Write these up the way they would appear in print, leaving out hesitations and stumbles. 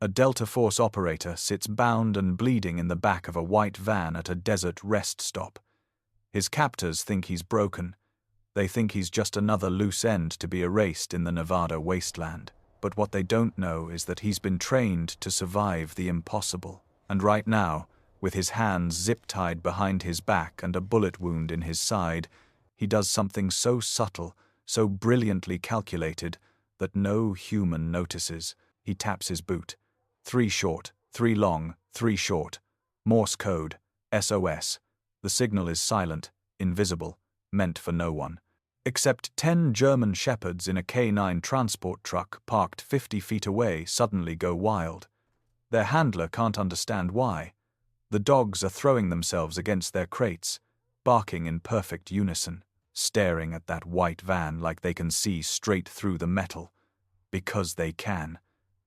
A Delta Force operator sits bound and bleeding in the back of a white van at a desert rest stop. His captors think he's broken. They think he's just another loose end to be erased in the Nevada wasteland. But what they don't know is that he's been trained to survive the impossible. And right now, with his hands zip-tied behind his back and a bullet wound in his side, he does something so subtle, so brilliantly calculated, that no human notices. He taps his boot. 3 short, 3 long, 3 short. Morse code, SOS. The signal is silent, invisible, meant for no one. Except 10 German shepherds in a K9 transport truck parked 50 feet away suddenly go wild. Their handler can't understand why. The dogs are throwing themselves against their crates, barking in perfect unison, staring at that white van like they can see straight through the metal. Because they can.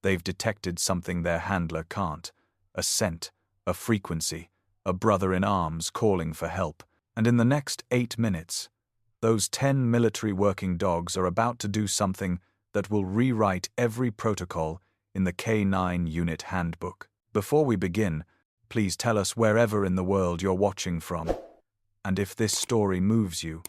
They've detected something their handler can't. A scent, a frequency, a brother in arms calling for help. And in the next 8 minutes, those 10 military working dogs are about to do something that will rewrite every protocol in the K9 unit handbook. Before we begin, please tell us wherever in the world you're watching from. And if this story moves you,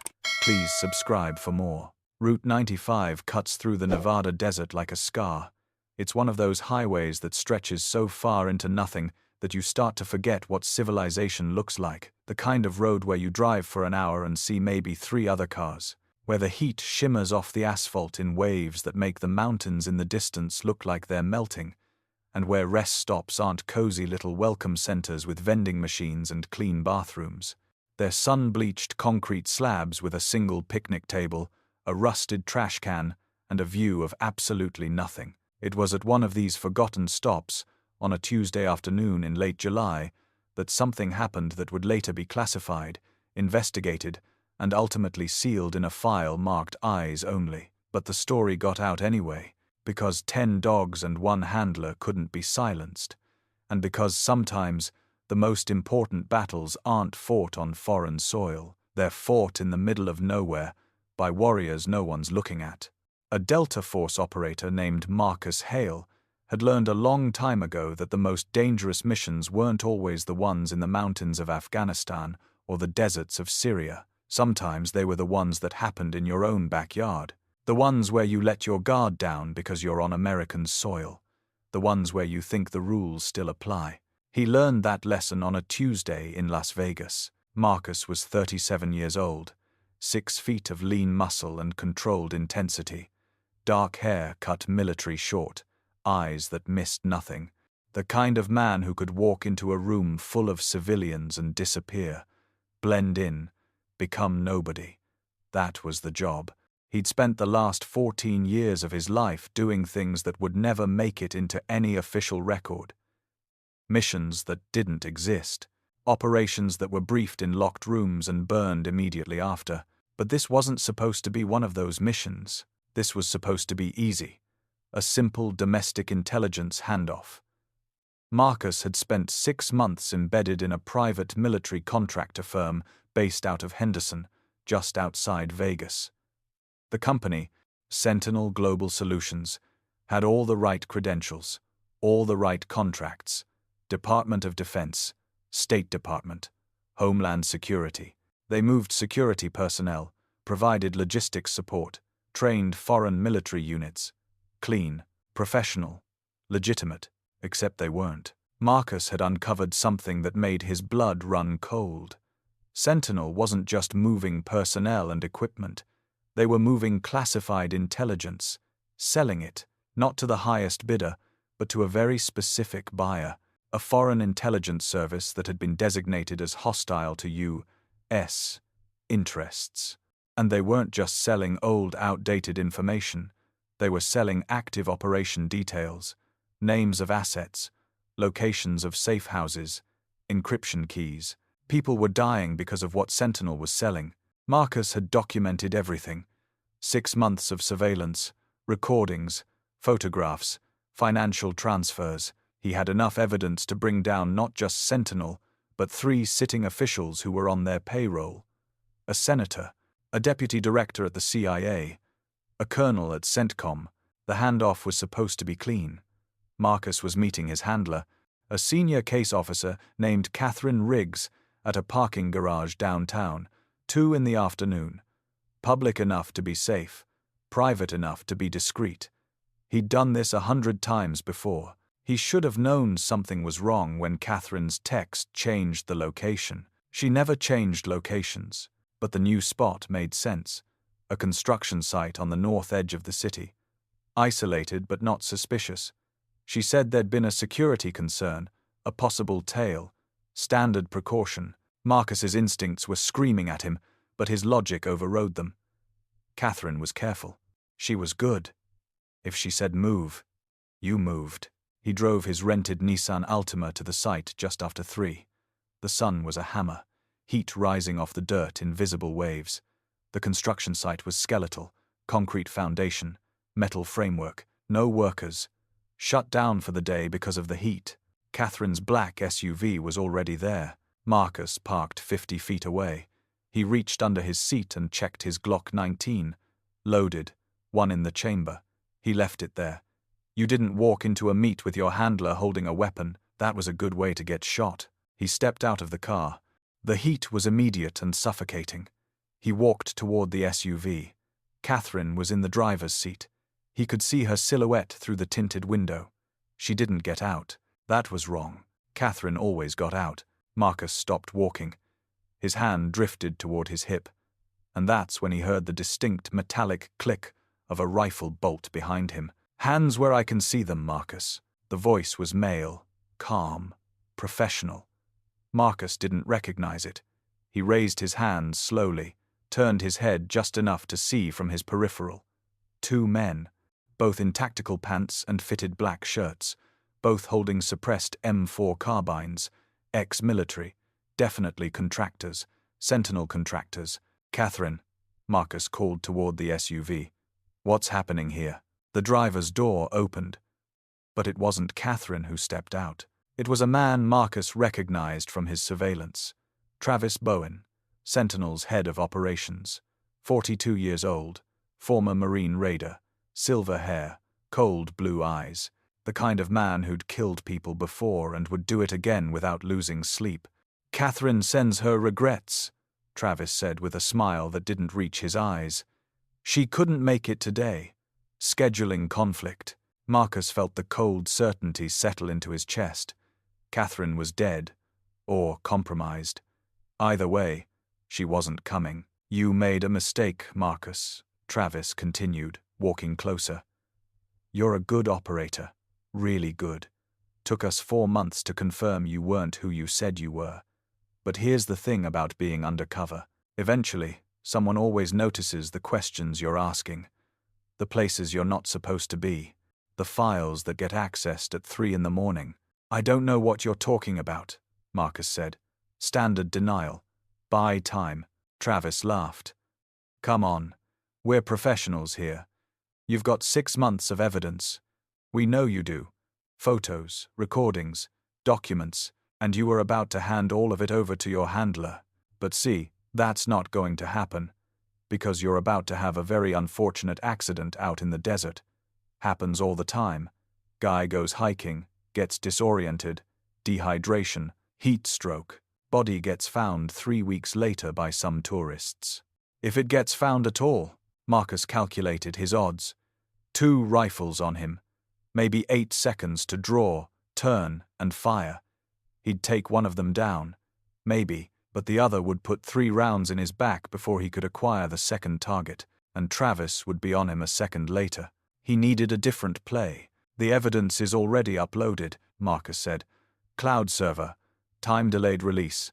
please subscribe for more. Route 95 cuts through the Nevada desert like a scar. It's one of those highways that stretches so far into nothing that you start to forget what civilization looks like. The kind of road where you drive for an hour and see maybe 3 other cars. Where the heat shimmers off the asphalt in waves that make the mountains in the distance look like they're melting. And where rest stops aren't cozy little welcome centers with vending machines and clean bathrooms. They're sun-bleached concrete slabs with a single picnic table, a rusted trash can, and a view of absolutely nothing. It was at one of these forgotten stops, on a Tuesday afternoon in late July, that something happened that would later be classified, investigated, and ultimately sealed in a file marked Eyes Only. But the story got out anyway, because 10 dogs and 1 handler couldn't be silenced, and because sometimes the most important battles aren't fought on foreign soil. They're fought in the middle of nowhere, by warriors no one's looking at. A Delta Force operator named Marcus Hale had learned a long time ago that the most dangerous missions weren't always the ones in the mountains of Afghanistan or the deserts of Syria. Sometimes they were the ones that happened in your own backyard. The ones where you let your guard down because you're on American soil. The ones where you think the rules still apply. He learned that lesson on a Tuesday in Las Vegas. Marcus was 37 years old, 6 feet of lean muscle and controlled intensity. Dark hair cut military short, eyes that missed nothing. The kind of man who could walk into a room full of civilians and disappear, blend in, become nobody. That was the job. He'd spent the last 14 years of his life doing things that would never make it into any official record. Missions that didn't exist. Operations that were briefed in locked rooms and burned immediately after. But this wasn't supposed to be one of those missions. This was supposed to be easy. A simple domestic intelligence handoff. Marcus had spent 6 months embedded in a private military contractor firm based out of Henderson, just outside Vegas. The company, Sentinel Global Solutions, had all the right credentials, all the right contracts. Department of Defense, State Department, Homeland Security. They moved security personnel, provided logistics support, trained foreign military units. Clean, professional, legitimate, except they weren't. Marcus had uncovered something that made his blood run cold. Sentinel wasn't just moving personnel and equipment. They were moving classified intelligence, selling it, not to the highest bidder, but to a very specific buyer, a foreign intelligence service that had been designated as hostile to U.S. interests. And they weren't just selling old, outdated information. They were selling active operation details, names of assets, locations of safe houses, encryption keys. People were dying because of what Sentinel was selling. Marcus had documented everything. 6 months of surveillance, recordings, photographs, financial transfers. He had enough evidence to bring down not just Sentinel, but 3 sitting officials who were on their payroll. A senator, a deputy director at the CIA, a colonel at CENTCOM. The handoff was supposed to be clean. Marcus was meeting his handler, a senior case officer named Catherine Riggs, at a parking garage downtown, 2 in the afternoon. Public enough to be safe, private enough to be discreet. He'd done this 100 times before. He should have known something was wrong when Catherine's text changed the location. She never changed locations, but the new spot made sense. A construction site on the north edge of the city. Isolated but not suspicious. She said there'd been a security concern, a possible tail. Standard precaution. Marcus's instincts were screaming at him, but his logic overrode them. Catherine was careful. She was good. If she said move, you moved. He drove his rented Nissan Altima to the site just after 3. The sun was a hammer, heat rising off the dirt in visible waves. The construction site was skeletal, concrete foundation, metal framework, no workers. Shut down for the day because of the heat. Catherine's black SUV was already there. Marcus parked 50 feet away. He reached under his seat and checked his Glock 19. Loaded, one in the chamber. He left it there. You didn't walk into a meet with your handler holding a weapon. That was a good way to get shot. He stepped out of the car. The heat was immediate and suffocating. He walked toward the SUV. Catherine was in the driver's seat. He could see her silhouette through the tinted window. She didn't get out. That was wrong. Catherine always got out. Marcus stopped walking. His hand drifted toward his hip. And that's when he heard the distinct metallic click of a rifle bolt behind him. Hands where I can see them, Marcus. The voice was male, calm, professional. Marcus didn't recognize it. He raised his hands slowly, turned his head just enough to see from his peripheral. 2 men, both in tactical pants and fitted black shirts, both holding suppressed M4 carbines, ex-military, definitely contractors, Sentinel contractors. Catherine, Marcus called toward the SUV. What's happening here? The driver's door opened. But it wasn't Catherine who stepped out. It was a man Marcus recognized from his surveillance. Travis Bowen, Sentinel's head of operations. 42 years old, former Marine raider, silver hair, cold blue eyes. The kind of man who'd killed people before and would do it again without losing sleep. Catherine sends her regrets, Travis said with a smile that didn't reach his eyes. She couldn't make it today. Scheduling conflict. Marcus felt the cold certainty settle into his chest. Catherine was dead, or compromised. Either way, she wasn't coming. You made a mistake, Marcus, Travis continued, walking closer. You're a good operator, really good. Took us 4 months to confirm you weren't who you said you were. But here's the thing about being undercover. Eventually, someone always notices the questions you're asking. The places you're not supposed to be. The files that get accessed at 3 in the morning. I don't know what you're talking about, Marcus said. Standard denial. Buy time. Travis laughed. Come on. We're professionals here. You've got 6 months of evidence. We know you do. Photos, recordings, documents, and you were about to hand all of it over to your handler. But see, that's not going to happen. Because you're about to have a very unfortunate accident out in the desert. Happens all the time. Guy goes hiking, gets disoriented, dehydration, heat stroke. Body gets found 3 weeks later by some tourists. If it gets found at all, Marcus calculated his odds. 2 rifles on him. Maybe 8 seconds to draw, turn, and fire. He'd take one of them down. Maybe, but the other would put 3 rounds in his back before he could acquire the second target, and Travis would be on him a second later. He needed a different play. The evidence is already uploaded, Marcus said. Cloud server. Time-delayed release.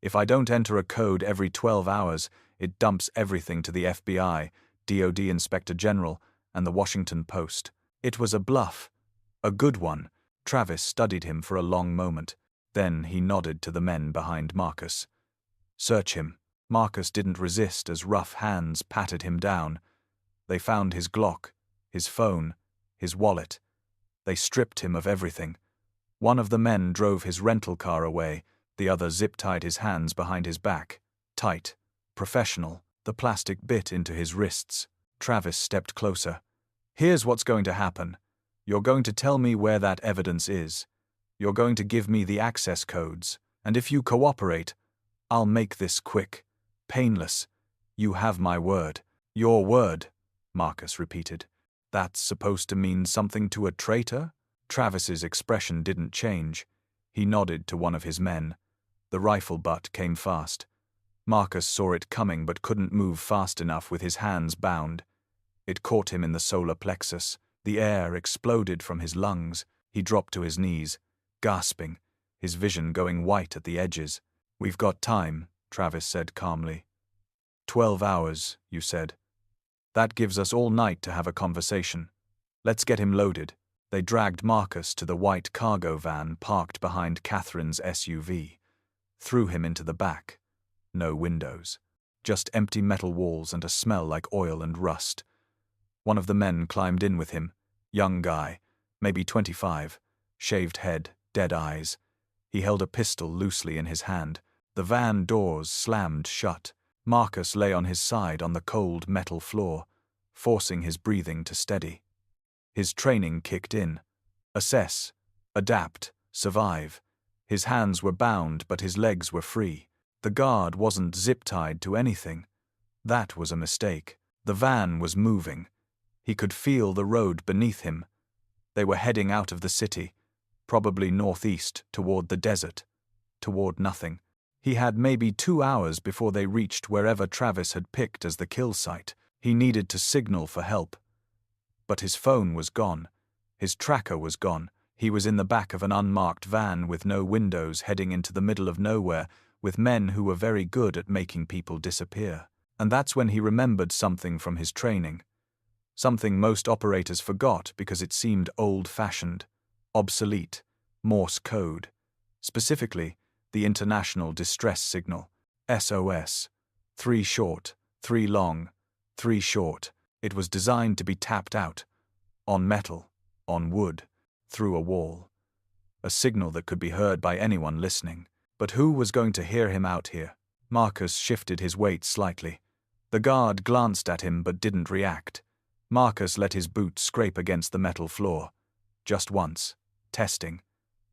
If I don't enter a code every 12 hours, it dumps everything to the FBI, DoD Inspector General, and the Washington Post. It was a bluff. A good one. Travis studied him for a long moment. Then he nodded to the men behind Marcus. Search him. Marcus didn't resist as rough hands patted him down. They found his Glock, his phone, his wallet. They stripped him of everything. One of the men drove his rental car away, the other zip-tied his hands behind his back. Tight, professional, the plastic bit into his wrists. Travis stepped closer. Here's what's going to happen. You're going to tell me where that evidence is. You're going to give me the access codes, and if you cooperate, I'll make this quick, painless. You have my word. Your word, Marcus repeated. That's supposed to mean something to a traitor? Travis's expression didn't change. He nodded to one of his men. The rifle butt came fast. Marcus saw it coming but couldn't move fast enough with his hands bound. It caught him in the solar plexus. The air exploded from his lungs. He dropped to his knees, gasping, his vision going white at the edges. We've got time, Travis said calmly. 12 hours, you said. That gives us all night to have a conversation. Let's get him loaded. They dragged Marcus to the white cargo van parked behind Catherine's SUV, threw him into the back. No windows, just empty metal walls and a smell like oil and rust. One of the men climbed in with him, young guy, maybe 25, shaved head, dead eyes. He held a pistol loosely in his hand. The van doors slammed shut. Marcus lay on his side on the cold metal floor, forcing his breathing to steady. His training kicked in. Assess, adapt, survive. His hands were bound, but his legs were free. The guard wasn't zip-tied to anything. That was a mistake. The van was moving. He could feel the road beneath him. They were heading out of the city, probably northeast, toward the desert, toward nothing. He had maybe 2 hours before they reached wherever Travis had picked as the kill site. He needed to signal for help. But his phone was gone. His tracker was gone. He was in the back of an unmarked van with no windows heading into the middle of nowhere with men who were very good at making people disappear. And that's when he remembered something from his training. Something most operators forgot because it seemed old-fashioned, obsolete, Morse code. Specifically, the International Distress Signal, SOS. 3 short, 3 long, 3 short. It was designed to be tapped out, on metal, on wood, through a wall. A signal that could be heard by anyone listening. But who was going to hear him out here? Marcus shifted his weight slightly. The guard glanced at him but didn't react. Marcus let his boot scrape against the metal floor. Just once. Testing.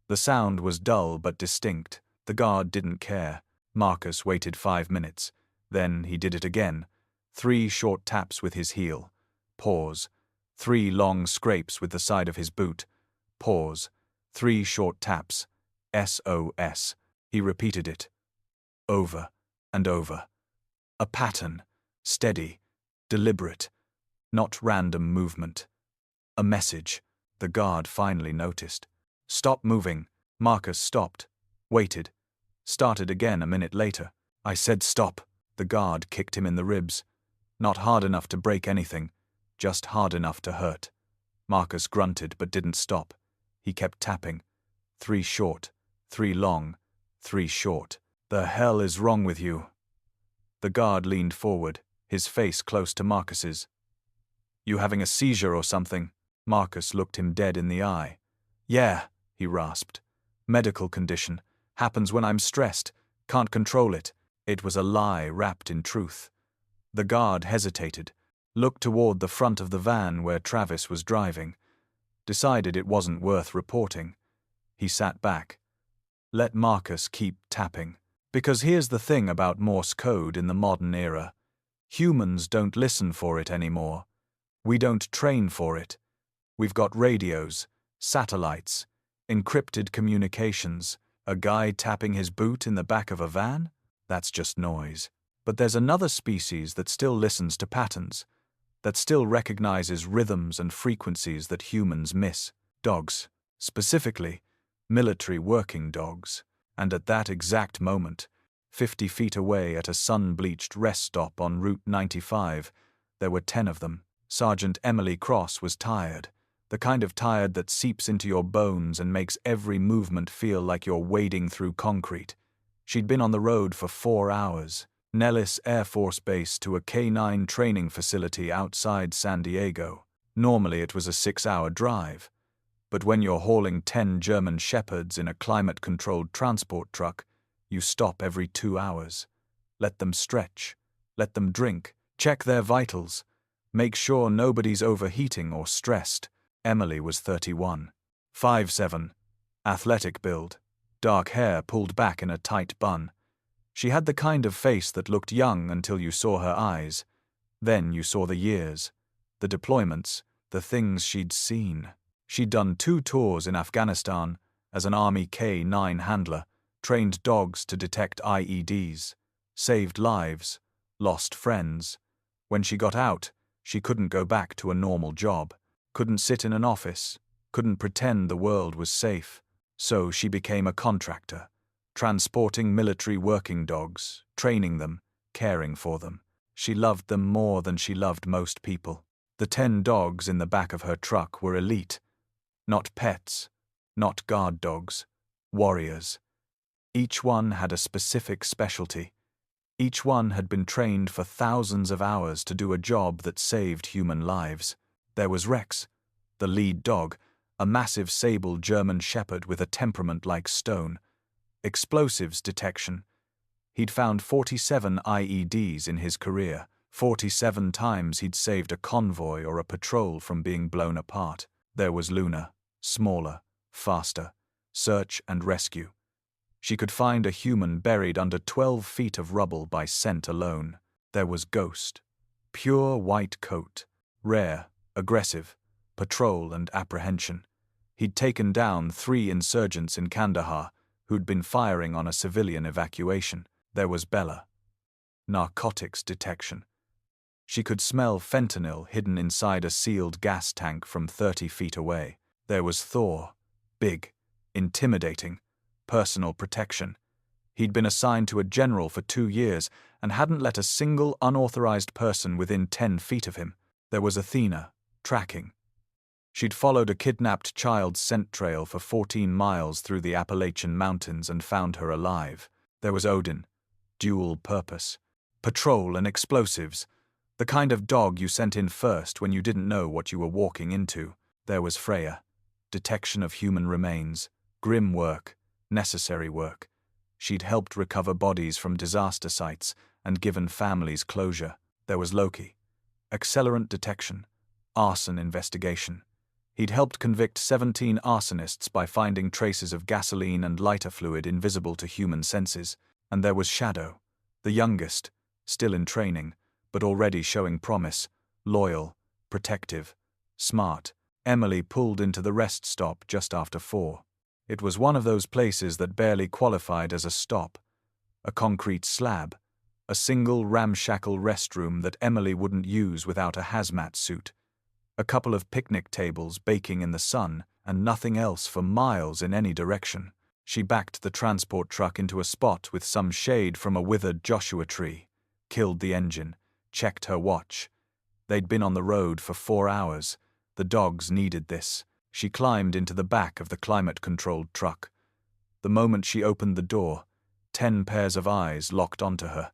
The sound was dull but distinct. The guard didn't care. Marcus waited 5 minutes. Then he did it again. 3 short taps with his heel. Pause. 3 long scrapes with the side of his boot. Pause. 3 short taps. SOS. He repeated it. Over and over. A pattern. Steady. Deliberate. Not random movement. A message. The guard finally noticed. Stop moving. Marcus stopped. Waited. Started again a minute later. I said stop. The guard kicked him in the ribs. Not hard enough to break anything, just hard enough to hurt. Marcus grunted but didn't stop. He kept tapping. 3 short, 3 long, 3 short. The hell is wrong with you? The guard leaned forward, his face close to Marcus's. You having a seizure or something? Marcus looked him dead in the eye. Yeah, he rasped. Medical condition. Happens when I'm stressed. Can't control it. It was a lie wrapped in truth. The guard hesitated, looked toward the front of the van where Travis was driving. Decided it wasn't worth reporting. He sat back. Let Marcus keep tapping. Because here's the thing about Morse code in the modern era. Humans don't listen for it anymore. We don't train for it. We've got radios, satellites, encrypted communications. A guy tapping his boot in the back of a van? That's just noise. But there's another species that still listens to patterns, that still recognizes rhythms and frequencies that humans miss. Dogs. Specifically, military working dogs. And at that exact moment, 50 feet away at a sun-bleached rest stop on Route 95, there were 10 of them. Sergeant Emily Cross was tired. The kind of tired that seeps into your bones and makes every movement feel like you're wading through concrete. She'd been on the road for 4 hours. Nellis Air Force Base to a K-9 training facility outside San Diego. Normally it was a 6-hour drive. But when you're hauling 10 German Shepherds in a climate-controlled transport truck, you stop every 2 hours. Let them stretch. Let them drink. Check their vitals. Make sure nobody's overheating or stressed. Emily was 31. 5'7", athletic build, dark hair pulled back in a tight bun. She had the kind of face that looked young until you saw her eyes. Then you saw the years, the deployments, the things she'd seen. She'd done 2 tours in Afghanistan as an Army K-9 handler, trained dogs to detect IEDs, saved lives, lost friends. When she got out, she couldn't go back to a normal job, couldn't sit in an office, couldn't pretend the world was safe. So she became a contractor, transporting military working dogs, training them, caring for them. She loved them more than she loved most people. The 10 dogs in the back of her truck were elite. Not pets, not guard dogs, warriors. Each one had a specific specialty. Each one had been trained for thousands of hours to do a job that saved human lives. There was Rex, the lead dog, a massive sable German shepherd with a temperament like stone. Explosives detection. He'd found 47 IEDs in his career. 47 times he'd saved a convoy or a patrol from being blown apart. There was Luna, smaller, faster, search and rescue. She could find a human buried under 12 feet of rubble by scent alone. There was Ghost, pure white coat, rare, aggressive, patrol and apprehension. He'd taken down 3 insurgents in Kandahar who'd been firing on a civilian evacuation. There was Bella, narcotics detection. She could smell fentanyl hidden inside a sealed gas tank from 30 feet away. There was Thor, big, intimidating, personal protection. He'd been assigned to a general for 2 years and hadn't let a single unauthorized person within 10 feet of him. There was Athena, tracking. She'd followed a kidnapped child's scent trail for 14 miles through the Appalachian Mountains and found her alive. There was Odin, dual purpose, patrol and explosives, the kind of dog you sent in first when you didn't know what you were walking into. There was Freya, detection of human remains, grim work, necessary work. She'd helped recover bodies from disaster sites and given families closure. There was Loki, accelerant detection, arson investigation. He'd helped convict 17 arsonists by finding traces of gasoline and lighter fluid invisible to human senses. And there was Shadow, the youngest, still in training, but already showing promise, loyal, protective, smart. Emily pulled into the rest stop just after 4. It was one of those places that barely qualified as a stop. A concrete slab, a single ramshackle restroom that Emily wouldn't use without a hazmat suit. A couple of picnic tables baking in the sun, and nothing else for miles in any direction. She backed the transport truck into a spot with some shade from a withered Joshua tree, killed the engine, checked her watch. They'd been on the road for 4 hours. The dogs needed this. She climbed into the back of the climate-controlled truck. The moment she opened the door, 10 pairs of eyes locked onto her.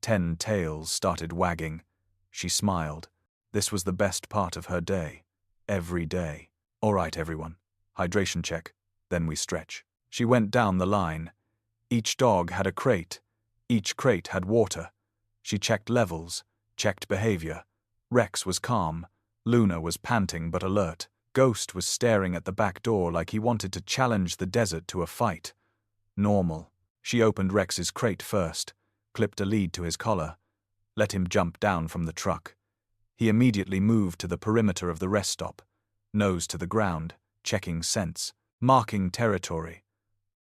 10 tails started wagging. She smiled. This was the best part of her day. Every day. All right, everyone. Hydration check. Then we stretch. She went down the line. Each dog had a crate. Each crate had water. She checked levels, checked behavior. Rex was calm. Luna was panting but alert. Ghost was staring at the back door like he wanted to challenge the desert to a fight. Normal. She opened Rex's crate first, clipped a lead to his collar, let him jump down from the truck. He immediately moved to the perimeter of the rest stop, nose to the ground, checking scents, marking territory.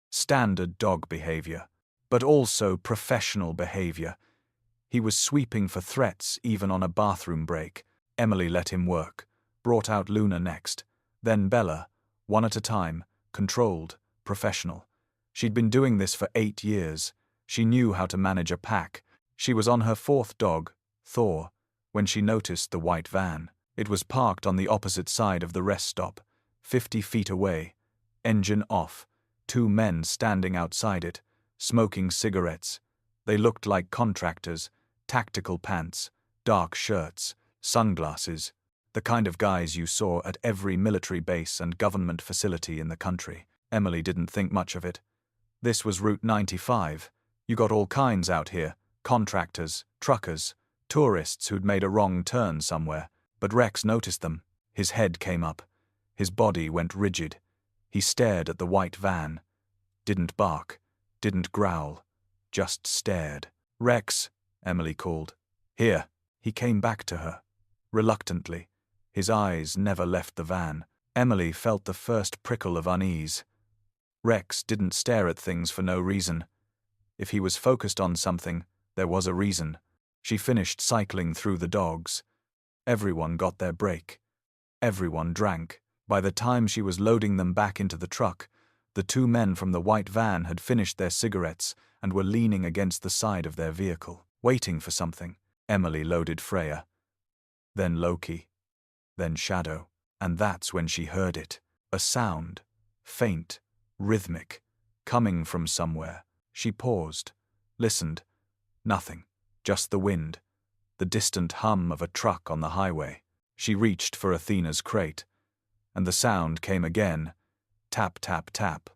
Standard dog behavior, but also professional behavior. He was sweeping for threats even on a bathroom break. Emily let him work, brought out Luna next, then Bella, one at a time, controlled, professional. She'd been doing this for 8 years. She knew how to manage a pack. She was on her 4th dog, Thor, when she noticed the white van. It was parked on the opposite side of the rest stop, 50 feet away, engine off, 2 men standing outside it, smoking cigarettes. They looked like contractors, tactical pants, dark shirts, sunglasses, the kind of guys you saw at every military base and government facility in the country. Emily didn't think much of it. This was Route 95. You got all kinds out here, contractors, truckers, tourists who'd made a wrong turn somewhere, but Rex noticed them. His head came up. His body went rigid. He stared at the white van. Didn't bark, didn't growl, just stared. "Rex," Emily called. "Here." He came back to her. Reluctantly. His eyes never left the van. Emily felt the first prickle of unease. Rex didn't stare at things for no reason. If he was focused on something, there was a reason. She finished cycling through the dogs. Everyone got their break. Everyone drank. By the time she was loading them back into the truck, the two men from the white van had finished their cigarettes and were leaning against the side of their vehicle, waiting for something. Emily loaded Freya. Then Loki. Then Shadow. And that's when she heard it. A sound. Faint. Rhythmic. Coming from somewhere. She paused. Listened. Nothing. Just the wind. The distant hum of a truck on the highway. She reached for Athena's crate. And the sound came again. Tap, tap, tap.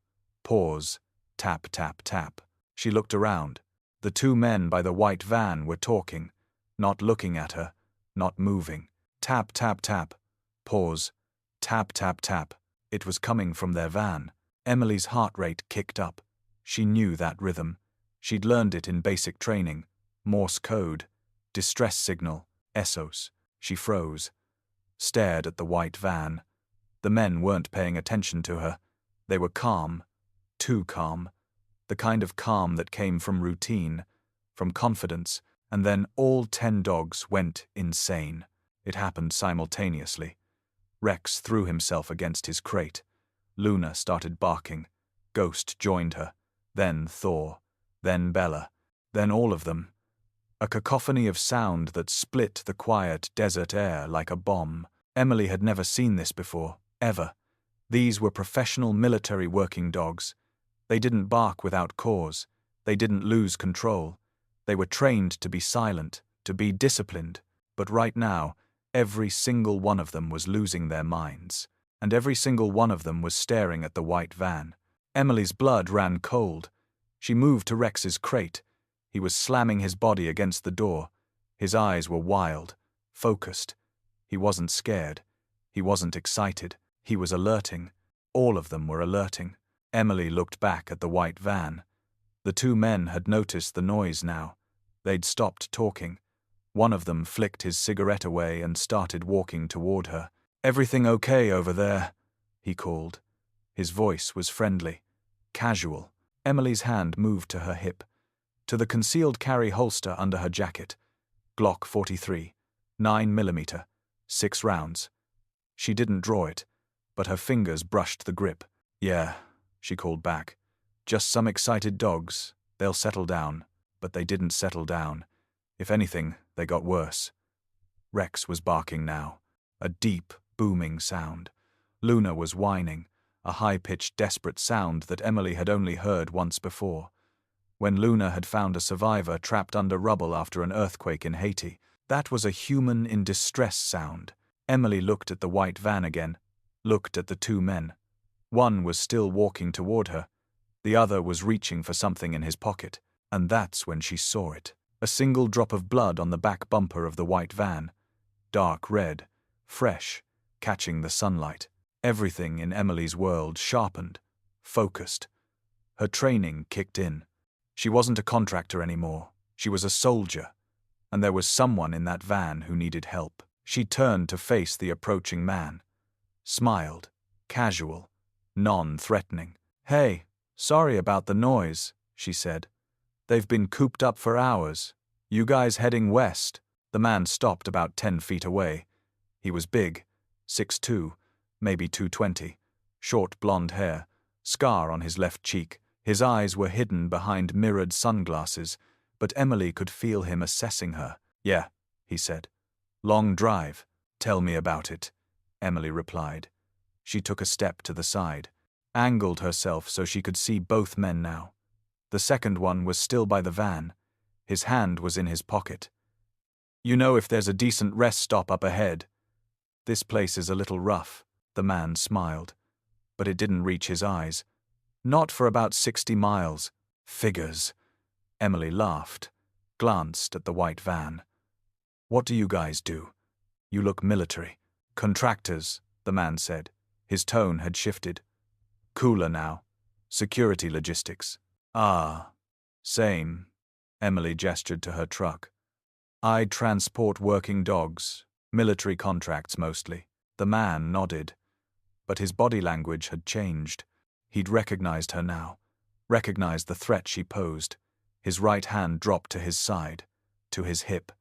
Pause. Tap, tap, tap. She looked around. The two men by the white van were talking, not looking at her, not moving. Tap, tap, tap. Pause. Tap, tap, tap. It was coming from their van. Emily's heart rate kicked up. She knew that rhythm. She'd learned it in basic training. Morse code. Distress signal. SOS. She froze. Stared at the white van. The men weren't paying attention to her. They were calm. Too calm. The kind of calm that came from routine, from confidence, and then all 10 dogs went insane. It happened simultaneously. Rex threw himself against his crate. Luna started barking. Ghost joined her. Then Thor. Then Bella. Then all of them. A cacophony of sound that split the quiet desert air like a bomb. Emily had never seen this before, ever. These were professional military working dogs. They didn't bark without cause. They didn't lose control. They were trained to be silent, to be disciplined. But right now, every single one of them was losing their minds. And every single one of them was staring at the white van. Emily's blood ran cold. She moved to Rex's crate. He was slamming his body against the door. His eyes were wild, focused. He wasn't scared. He wasn't excited. He was alerting. All of them were alerting. Emily looked back at the white van. The two men had noticed the noise now. They'd stopped talking. One of them flicked his cigarette away and started walking toward her. "Everything okay over there?" he called. His voice was friendly, casual. Emily's hand moved to her hip, to the concealed carry holster under her jacket. Glock 43, 9mm, 6 rounds. She didn't draw it, but her fingers brushed the grip. "Yeah," she called back. "Just some excited dogs. They'll settle down." But they didn't settle down. If anything, they got worse. Rex was barking now. A deep, booming sound. Luna was whining, a high-pitched, desperate sound that Emily had only heard once before. When Luna had found a survivor trapped under rubble after an earthquake in Haiti, that was a human in distress sound. Emily looked at the white van again, looked at the two men. One was still walking toward her. The other was reaching for something in his pocket. And that's when she saw it. A single drop of blood on the back bumper of the white van. Dark red, fresh, catching the sunlight. Everything in Emily's world sharpened, focused. Her training kicked in. She wasn't a contractor anymore. She was a soldier. And there was someone in that van who needed help. She turned to face the approaching man. Smiled, casual, non-threatening. "Hey, sorry about the noise," she said. "They've been cooped up for hours. You guys heading west?" The man stopped about 10 feet away. He was big, 6'2", maybe 220, short blonde hair, scar on his left cheek. His eyes were hidden behind mirrored sunglasses, but Emily could feel him assessing her. "Yeah," he said. "Long drive. Tell me about it," Emily replied. She took a step to the side, angled herself so she could see both men now. The second one was still by the van. His hand was in his pocket. "You know if there's a decent rest stop up ahead?" "This place is a little rough," the man smiled. But it didn't reach his eyes. "Not for about 60 miles. Figures." Emily laughed, glanced at the white van. "What do you guys do? You look military." "Contractors," the man said. His tone had shifted. Cooler now. Security logistics. Ah. Same. Emily gestured to her truck. I transport working dogs. Military contracts mostly. The man nodded. But his body language had changed. He'd recognized her now. Recognized the threat she posed. His right hand dropped to his side. To his hip.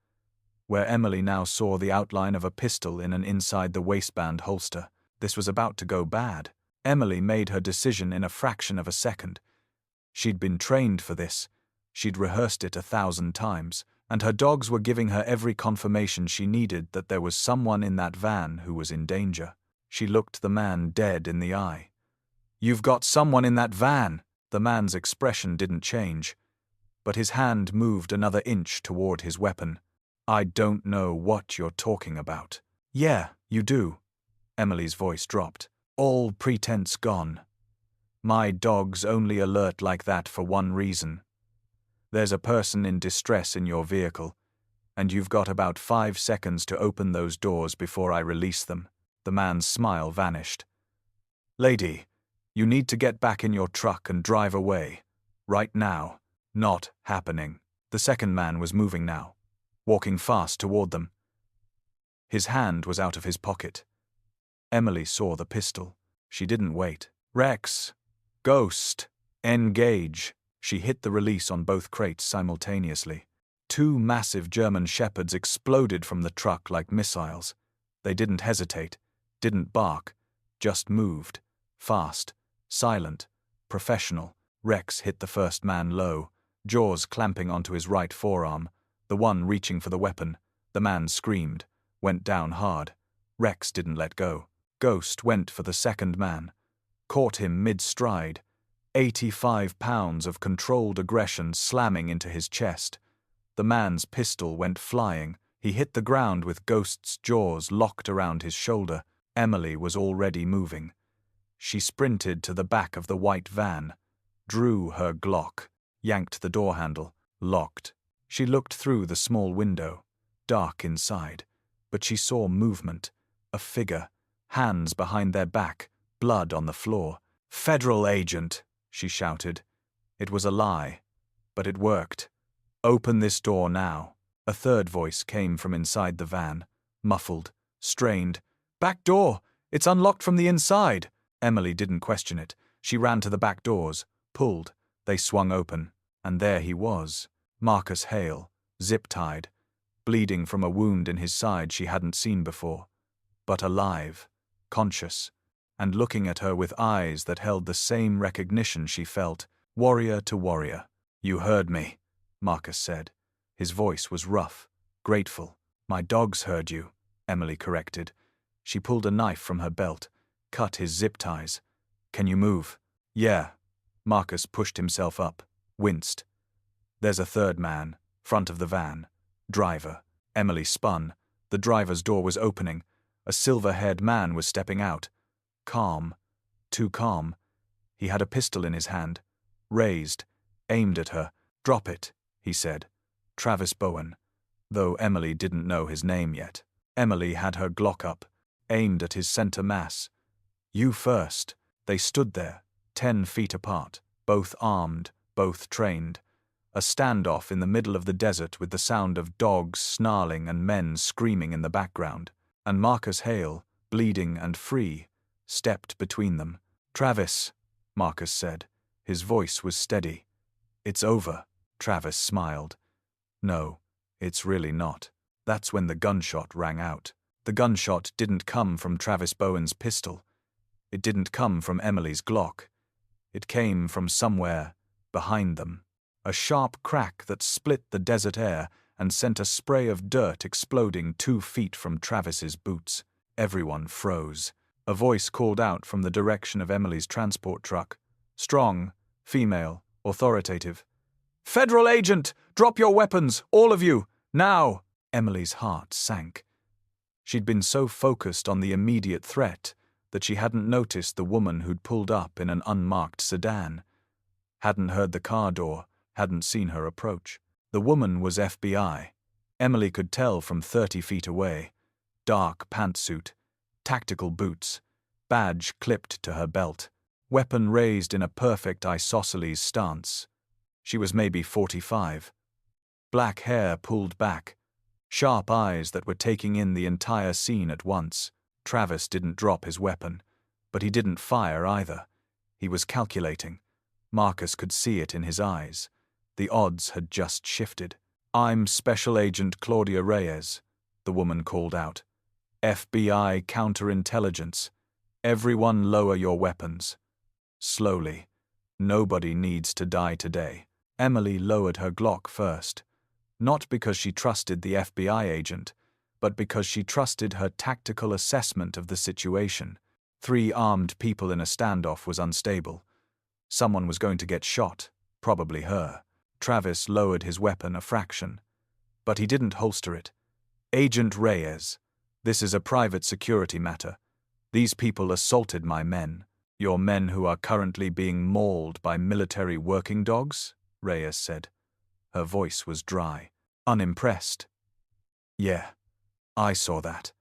Where Emily now saw the outline of a pistol in an inside-the-waistband holster. This was about to go bad. Emily made her decision in a fraction of a second. She'd been trained for this. She'd rehearsed it 1,000 times, and her dogs were giving her every confirmation she needed that there was someone in that van who was in danger. She looked the man dead in the eye. "You've got someone in that van!" The man's expression didn't change, but his hand moved another inch toward his weapon. "I don't know what you're talking about." "Yeah, you do." Emily's voice dropped. All pretense gone. "My dogs only alert like that for one reason. There's a person in distress in your vehicle, and you've got about 5 seconds to open those doors before I release them." The man's smile vanished. "Lady, you need to get back in your truck and drive away. Right now." "Not happening." The second man was moving now, walking fast toward them. His hand was out of his pocket. Emily saw the pistol. She didn't wait. "Rex! Ghost! Engage!" She hit the release on both crates simultaneously. 2 massive German shepherds exploded from the truck like missiles. They didn't hesitate, didn't bark, just moved. Fast, silent, professional. Rex hit the first man low, jaws clamping onto his right forearm, the one reaching for the weapon. The man screamed, went down hard. Rex didn't let go. Ghost went for the second man, caught him mid-stride, 85 pounds of controlled aggression slamming into his chest. The man's pistol went flying. He hit the ground with Ghost's jaws locked around his shoulder. Emily was already moving. She sprinted to the back of the white van, drew her Glock, yanked the door handle, locked. She looked through the small window, dark inside, but she saw movement, a figure, hands behind their back, blood on the floor. "Federal agent!" she shouted. It was a lie, but it worked. "Open this door now." A third voice came from inside the van, muffled, strained. "Back door! It's unlocked from the inside!" Emily didn't question it. She ran to the back doors, pulled. They swung open, and there he was, Marcus Hale, zip-tied, bleeding from a wound in his side she hadn't seen before, but alive, conscious, and looking at her with eyes that held the same recognition she felt, warrior to warrior. "You heard me," Marcus said. His voice was rough, grateful. "My dogs heard you," Emily corrected. She pulled a knife from her belt, cut his zip ties. "Can you move?" "Yeah." Marcus pushed himself up, winced. "There's a third man, front of the van. Driver." Emily spun. The driver's door was opening. A silver-haired man was stepping out. Calm. Too calm. He had a pistol in his hand. Raised. Aimed at her. "Drop it," he said. Travis Bowen. Though Emily didn't know his name yet. Emily had her Glock up, aimed at his center mass. "You first." They stood there, 10 feet apart, both armed, both trained. A standoff in the middle of the desert with the sound of dogs snarling and men screaming in the background. And Marcus Hale, bleeding and free, stepped between them. "Travis," Marcus said. His voice was steady. "It's over." Travis smiled. "No, it's really not." That's when the gunshot rang out. The gunshot didn't come from Travis Bowen's pistol. It didn't come from Emily's Glock. It came from somewhere behind them. A sharp crack that split the desert air and sent a spray of dirt exploding 2 feet from Travis's boots. Everyone froze. A voice called out from the direction of Emily's transport truck. Strong, female, authoritative. "Federal agent! Drop your weapons, all of you! Now!" Emily's heart sank. She'd been so focused on the immediate threat that she hadn't noticed the woman who'd pulled up in an unmarked sedan. Hadn't heard the car door, hadn't seen her approach. The woman was FBI. Emily could tell from 30 feet away. Dark pantsuit, tactical boots, badge clipped to her belt, weapon raised in a perfect isosceles stance. She was maybe 45. Black hair pulled back, sharp eyes that were taking in the entire scene at once. Travis didn't drop his weapon, but he didn't fire either. He was calculating. Marcus could see it in his eyes. The odds had just shifted. "I'm Special Agent Claudia Reyes," the woman called out. "FBI counterintelligence. Everyone lower your weapons." Slowly. Nobody needs to die today. Emily lowered her Glock first. Not because she trusted the FBI agent, but because she trusted her tactical assessment of the situation. 3 armed people in a standoff was unstable. Someone was going to get shot, probably her. Travis lowered his weapon a fraction. But he didn't holster it. "Agent Reyes, this is a private security matter. These people assaulted my men. Your men who are currently being mauled by military working dogs?" Reyes said. Her voice was dry, unimpressed. "Yeah, I saw that.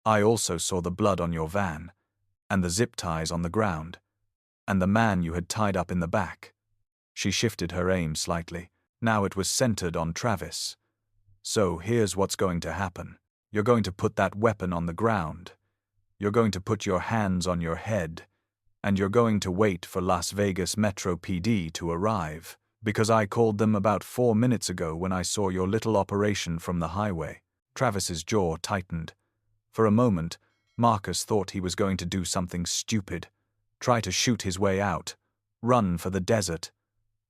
I also saw the blood on your van, and the zip ties on the ground, and the man you had tied up in the back." She shifted her aim slightly. Now it was centered on Travis. "So here's what's going to happen. You're going to put that weapon on the ground. You're going to put your hands on your head, and you're going to wait for Las Vegas Metro PD to arrive, because I called them about 4 minutes ago when I saw your little operation from the highway." Travis's jaw tightened. For a moment, Marcus thought he was going to do something stupid, try to shoot his way out, run for the desert.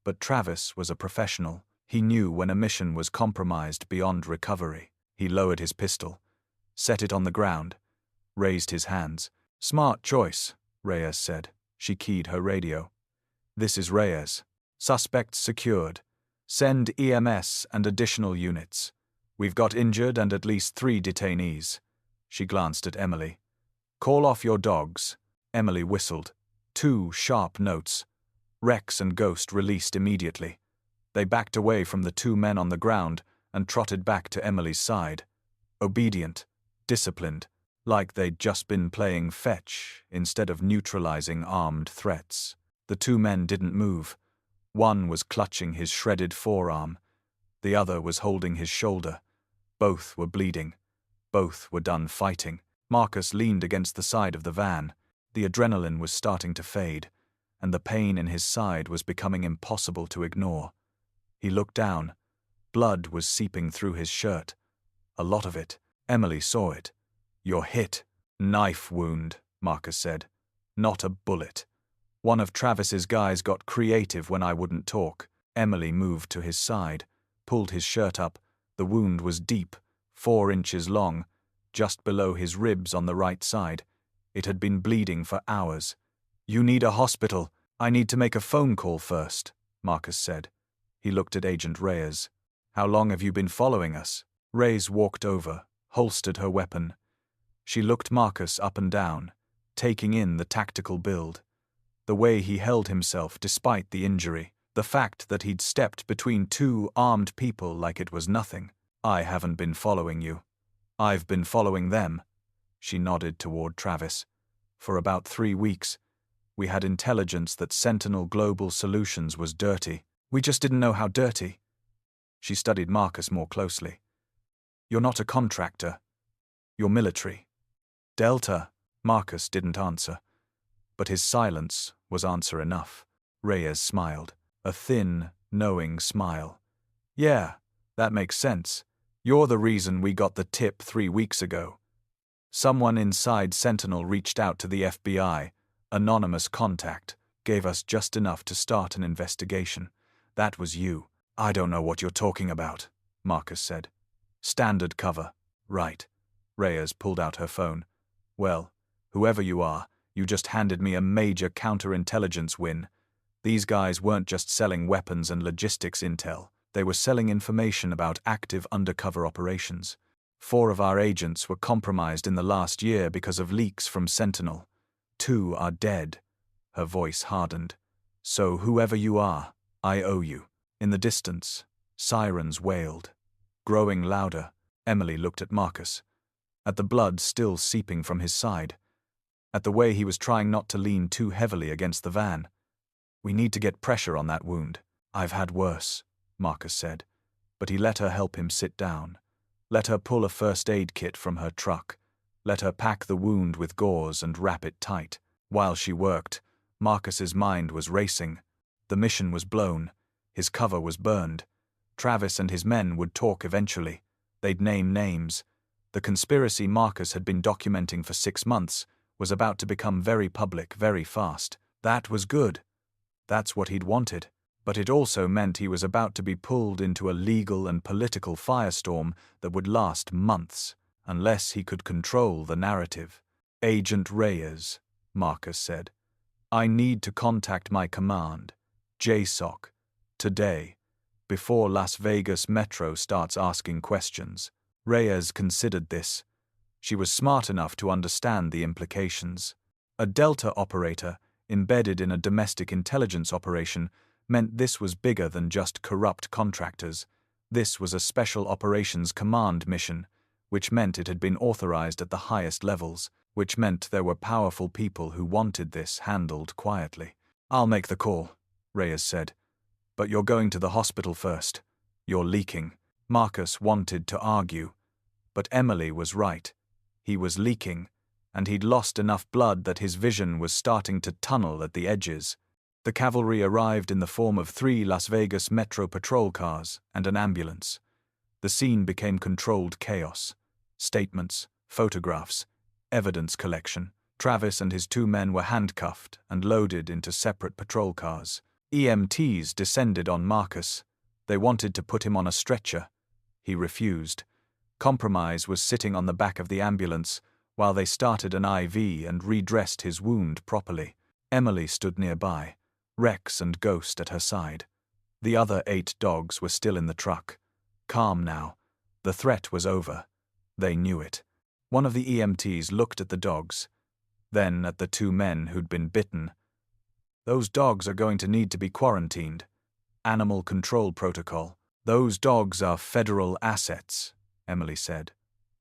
But Travis was a professional. He knew when a mission was compromised beyond recovery. He lowered his pistol, set it on the ground, raised his hands. "Smart choice," Reyes said. She keyed her radio. "This is Reyes. Suspects secured. Send EMS and additional units. We've got injured and at least 3 detainees." She glanced at Emily. "Call off your dogs." Emily whistled. 2 sharp notes. Rex and Ghost released immediately. They backed away from the 2 men on the ground and trotted back to Emily's side. Obedient, disciplined, like they'd just been playing fetch instead of neutralizing armed threats. The 2 men didn't move. One was clutching his shredded forearm. The other was holding his shoulder. Both were bleeding. Both were done fighting. Marcus leaned against the side of the van. The adrenaline was starting to fade, and the pain in his side was becoming impossible to ignore. He looked down. Blood was seeping through his shirt. A lot of it. Emily saw it. "You're hit." "Knife wound," Marcus said. "Not a bullet." "One of Travis's guys got creative when I wouldn't talk." Emily moved to his side, pulled his shirt up. The wound was deep, 4 inches long, just below his ribs on the right side. It had been bleeding for hours. "You need a hospital. I need to make a phone call first," Marcus said. He looked at Agent Reyes. "How long have you been following us?" Reyes walked over, holstered her weapon. She looked Marcus up and down, taking in the tactical build. The way he held himself despite the injury. The fact that he'd stepped between 2 armed people like it was nothing. "I haven't been following you. I've been following them." She nodded toward Travis. "For about 3 weeks. We had intelligence that Sentinel Global Solutions was dirty. We just didn't know how dirty." She studied Marcus more closely. "You're not a contractor. You're military." "Delta." Marcus didn't answer. But his silence was answer enough. Reyes smiled. A thin, knowing smile. "Yeah, that makes sense. You're the reason we got the tip 3 weeks ago. Someone inside Sentinel reached out to the FBI. Anonymous contact. Gave us just enough to start an investigation. That was you." "I don't know what you're talking about," Marcus said. "Standard cover." "Right." Reyes pulled out her phone. "Well, whoever you are, you just handed me a major counterintelligence win. These guys weren't just selling weapons and logistics intel. They were selling information about active undercover operations. 4 of our agents were compromised in the last year because of leaks from Sentinel. 2 are dead." Her voice hardened. "So whoever you are, I owe you." In the distance, sirens wailed. Growing louder, Emily looked at Marcus, at the blood still seeping from his side, at the way he was trying not to lean too heavily against the van. "We need to get pressure on that wound." "I've had worse," Marcus said, but he let her help him sit down. Let her pull a first aid kit from her truck. Let her pack the wound with gauze and wrap it tight. While she worked, Marcus's mind was racing. The mission was blown. His cover was burned. Travis and his men would talk eventually. They'd name names. The conspiracy Marcus had been documenting for 6 months was about to become very public very fast. That was good. That's what he'd wanted. But it also meant he was about to be pulled into a legal and political firestorm that would last months, unless he could control the narrative. "Agent Reyes," Marcus said. "I need to contact my command, JSOC, today, before Las Vegas Metro starts asking questions." Reyes considered this. She was smart enough to understand the implications. A Delta operator, embedded in a domestic intelligence operation, meant this was bigger than just corrupt contractors. This was a Special Operations Command mission, which meant it had been authorized at the highest levels, which meant there were powerful people who wanted this handled quietly. "I'll make the call," Reyes said. "But you're going to the hospital first. You're leaking." Marcus wanted to argue, but Emily was right. He was leaking, and he'd lost enough blood that his vision was starting to tunnel at the edges. The cavalry arrived in the form of 3 Las Vegas Metro patrol cars and an ambulance. The scene became controlled chaos. Statements, photographs, evidence collection. Travis and his 2 men were handcuffed and loaded into separate patrol cars. EMTs descended on Marcus. They wanted to put him on a stretcher. He refused. Compromise was sitting on the back of the ambulance while they started an IV and redressed his wound properly. Emily stood nearby, Rex and Ghost at her side. The other 8 dogs were still in the truck. Calm now. The threat was over. They knew it. One of the EMTs looked at the dogs, then at the 2 men who'd been bitten. "Those dogs are going to need to be quarantined. Animal control protocol. Those dogs are federal assets," Emily said.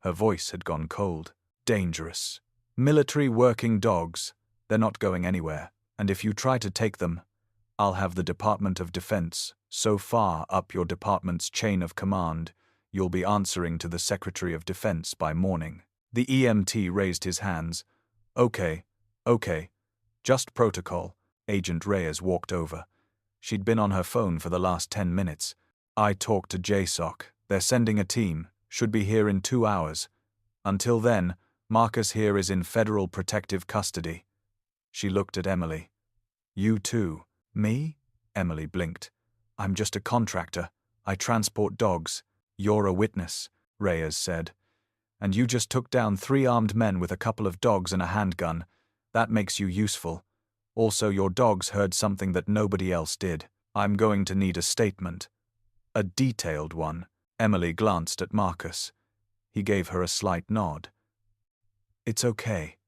Her voice had gone cold. "Dangerous. Military working dogs. They're not going anywhere. And if you try to take them, I'll have the Department of Defense so far up your department's chain of command, you'll be answering to the Secretary of Defense by morning." The EMT raised his hands. Okay. Just protocol." Agent Reyes walked over. She'd been on her phone for the last 10 minutes. "I talked to JSOC. They're sending a team. Should be here in 2 hours. Until then, Marcus here is in federal protective custody." She looked at Emily. "You too." "Me?" Emily blinked. "I'm just a contractor. I transport dogs." "You're a witness," Reyes said. "And you just took down 3 armed men with a couple of dogs and a handgun. That makes you useful. Also, your dogs heard something that nobody else did. I'm going to need a statement." "A detailed one." Emily glanced at Marcus. He gave her a slight nod. "It's okay.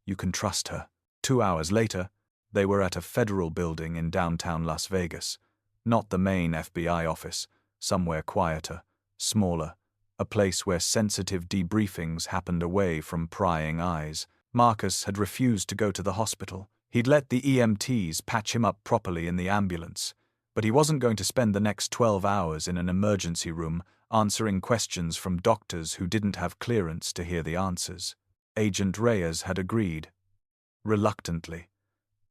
You can trust her." 2 hours later, they were at a federal building in downtown Las Vegas. Not the main FBI office, somewhere quieter, smaller, a place where sensitive debriefings happened away from prying eyes. Marcus had refused to go to the hospital. He'd let the EMTs patch him up properly in the ambulance, but he wasn't going to spend the next 12 hours in an emergency room answering questions from doctors who didn't have clearance to hear the answers. Agent Reyes had agreed. Reluctantly.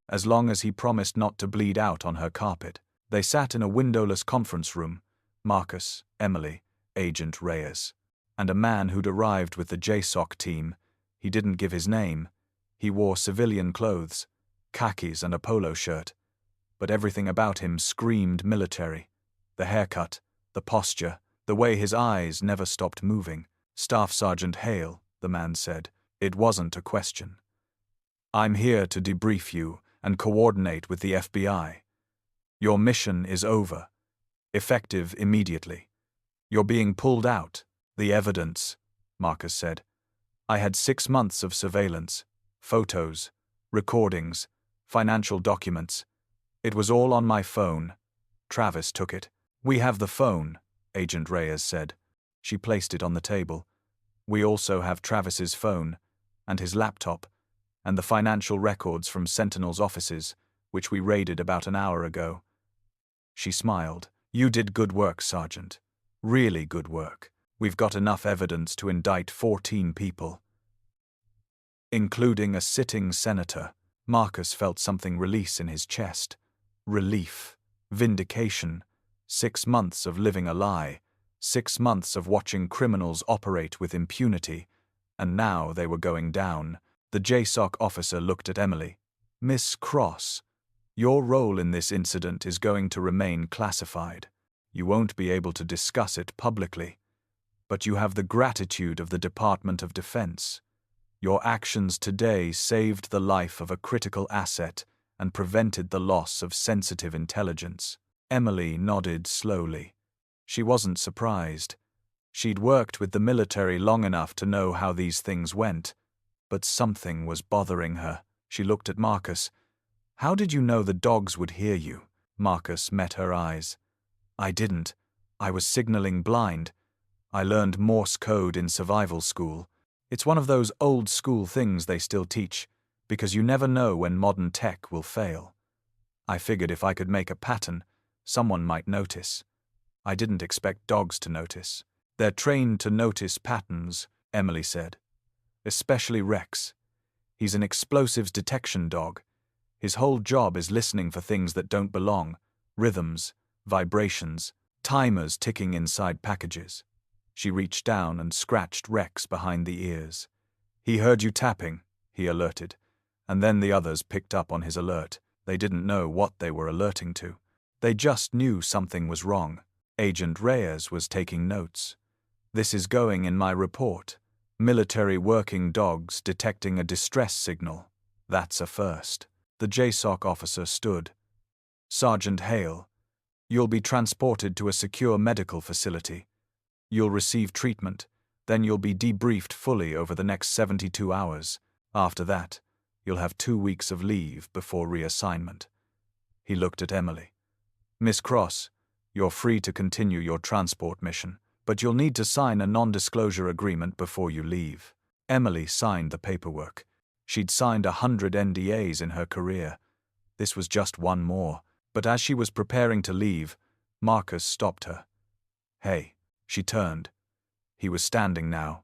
As long as he promised not to bleed out on her carpet. They sat in a windowless conference room, Marcus, Emily, Agent Reyes, and a man who'd arrived with the JSOC team. He didn't give his name. He wore civilian clothes, khakis and a polo shirt, but everything about him screamed military. The haircut, the posture, the way his eyes never stopped moving. "Staff Sergeant Hale," the man said. It wasn't a question. "I'm here to debrief you and coordinate with the FBI. Your mission is over. Effective immediately. You're being pulled out." "The evidence," Marcus said. "I had 6 months of surveillance, photos, recordings, financial documents. It was all on my phone. Travis took it." "We have the phone," Agent Reyes said. She placed it on the table. "We also have Travis's phone, and his laptop, and the financial records from Sentinel's offices, which we raided about an hour ago." She smiled. "You did good work, Sergeant. Really good work. We've got enough evidence to indict 14 people, including a sitting senator." Marcus felt something release in his chest. Relief. Vindication. 6 months of living a lie. 6 months of watching criminals operate with impunity. And now they were going down. The JSOC officer looked at Emily. "Miss Cross, your role in this incident is going to remain classified. You won't be able to discuss it publicly. But you have the gratitude of the Department of Defense. Your actions today saved the life of a critical asset and prevented the loss of sensitive intelligence." Emily nodded slowly. She wasn't surprised. She'd worked with the military long enough to know how these things went. But something was bothering her. She looked at Marcus. "How did you know the dogs would hear you?" Marcus met her eyes. "I didn't. I was signaling blind. I learned Morse code in survival school. It's one of those old-school things they still teach, because you never know when modern tech will fail. I figured if I could make a pattern, someone might notice. I didn't expect dogs to notice." "They're trained to notice patterns," Emily said. "Especially Rex. He's an explosives detection dog. His whole job is listening for things that don't belong, rhythms, vibrations, timers ticking inside packages." She reached down and scratched Rex behind the ears. "He heard you tapping," he alerted, and then the others picked up on his alert. They didn't know what they were alerting to. They just knew something was wrong. Agent Reyes was taking notes. "This is going in my report. Military working dogs detecting a distress signal. That's a first." The JSOC officer stood. "Sergeant Hale, you'll be transported to a secure medical facility. You'll receive treatment, then you'll be debriefed fully over the next 72 hours. After that, you'll have 2 weeks of leave before reassignment." He looked at Emily. "Miss Cross, you're free to continue your transport mission, but you'll need to sign a non-disclosure agreement before you leave." Emily signed the paperwork. She'd signed 100 NDAs in her career. This was just one more, but as she was preparing to leave, Marcus stopped her. "Hey." She turned. He was standing now,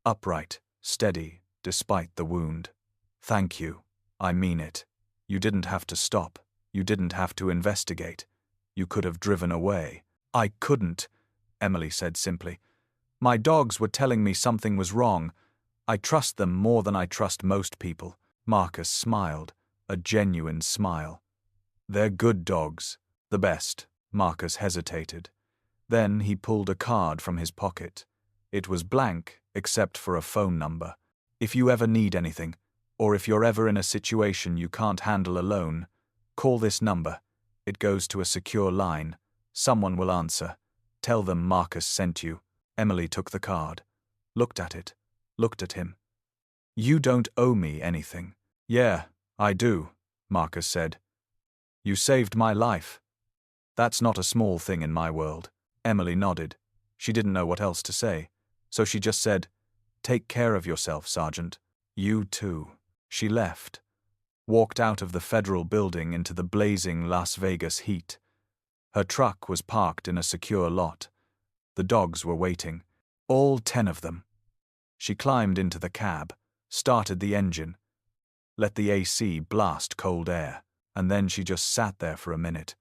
upright, steady, despite the wound. "Thank you. I mean it. You didn't have to stop. You didn't have to investigate. You could have driven away." "I couldn't," Emily said simply. "My dogs were telling me something was wrong. I trust them more than I trust most people." Marcus smiled, a genuine smile. "They're good dogs. The best." Marcus hesitated. Then he pulled a card from his pocket. It was blank, except for a phone number. "If you ever need anything, or if you're ever in a situation you can't handle alone, call this number. It goes to a secure line. Someone will answer. Tell them Marcus sent you." Emily took the card, looked at it, looked at him. "You don't owe me anything." "Yeah, I do," Marcus said. "You saved my life. That's not a small thing in my world." Emily nodded. She didn't know what else to say, so she just said, "Take care of yourself, Sergeant." "You too." She left, walked out of the federal building into the blazing Las Vegas heat. Her truck was parked in a secure lot. The dogs were waiting, all 10 of them. She climbed into the cab, started the engine, let the AC blast cold air, and then she just sat there for a minute,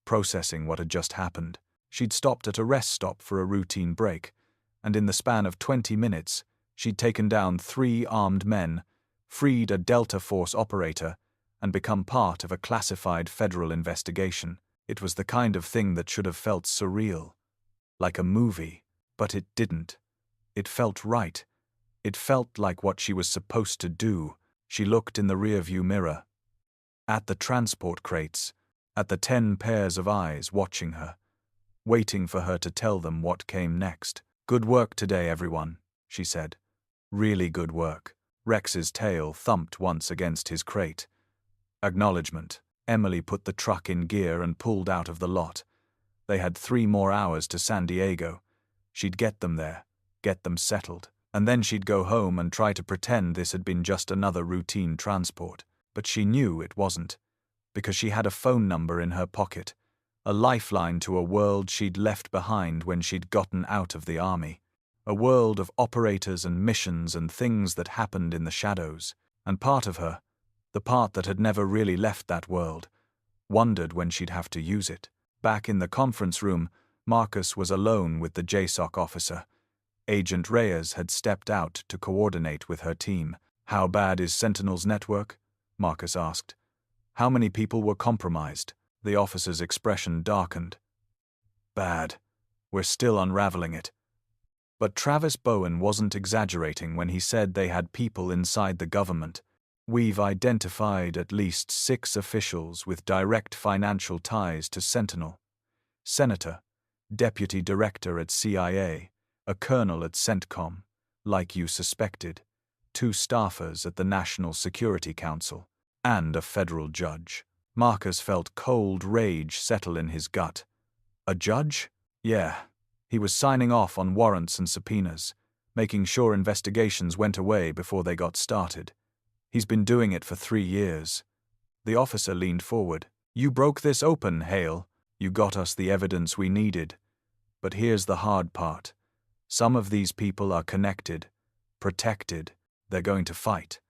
processing what had just happened. She'd stopped at a rest stop for a routine break, and in the span of 20 minutes, she'd taken down 3 armed men, freed a Delta Force operator, and become part of a classified federal investigation. It was the kind of thing that should have felt surreal, like a movie, but it didn't. It felt right. It felt like what she was supposed to do. She looked in the rearview mirror, at the transport crates, at the 10 pairs of eyes watching her, waiting for her to tell them what came next. "Good work today, everyone," she said. "Really good work." Rex's tail thumped once against his crate. Acknowledgement. Emily put the truck in gear and pulled out of the lot. They had 3 more hours to San Diego. She'd get them there, get them settled. And then she'd go home and try to pretend this had been just another routine transport. But she knew it wasn't, because she had a phone number in her pocket, a lifeline to a world she'd left behind when she'd gotten out of the army. A world of operators and missions and things that happened in the shadows. And part of her, the part that had never really left that world, wondered when she'd have to use it. Back in the conference room, Marcus was alone with the JSOC officer. Agent Reyes had stepped out to coordinate with her team. "How bad is Sentinel's network?" Marcus asked. "How many people were compromised?" The officer's expression darkened. "Bad. We're still unraveling it." But Travis Bowen wasn't exaggerating when he said they had people inside the government. "We've identified at least 6 officials with direct financial ties to Sentinel. Senator, deputy director at CIA, a colonel at CENTCOM, like you suspected, 2 staffers at the National Security Council, and a federal judge." Marcus felt cold rage settle in his gut. A judge? Yeah. He was signing off on warrants and subpoenas, making sure investigations went away before they got started. He's been doing it for 3 years. The officer leaned forward. "You broke this open, Hale. You got us the evidence we needed. But here's the hard part. Some of these people are connected, protected. They're going to fight.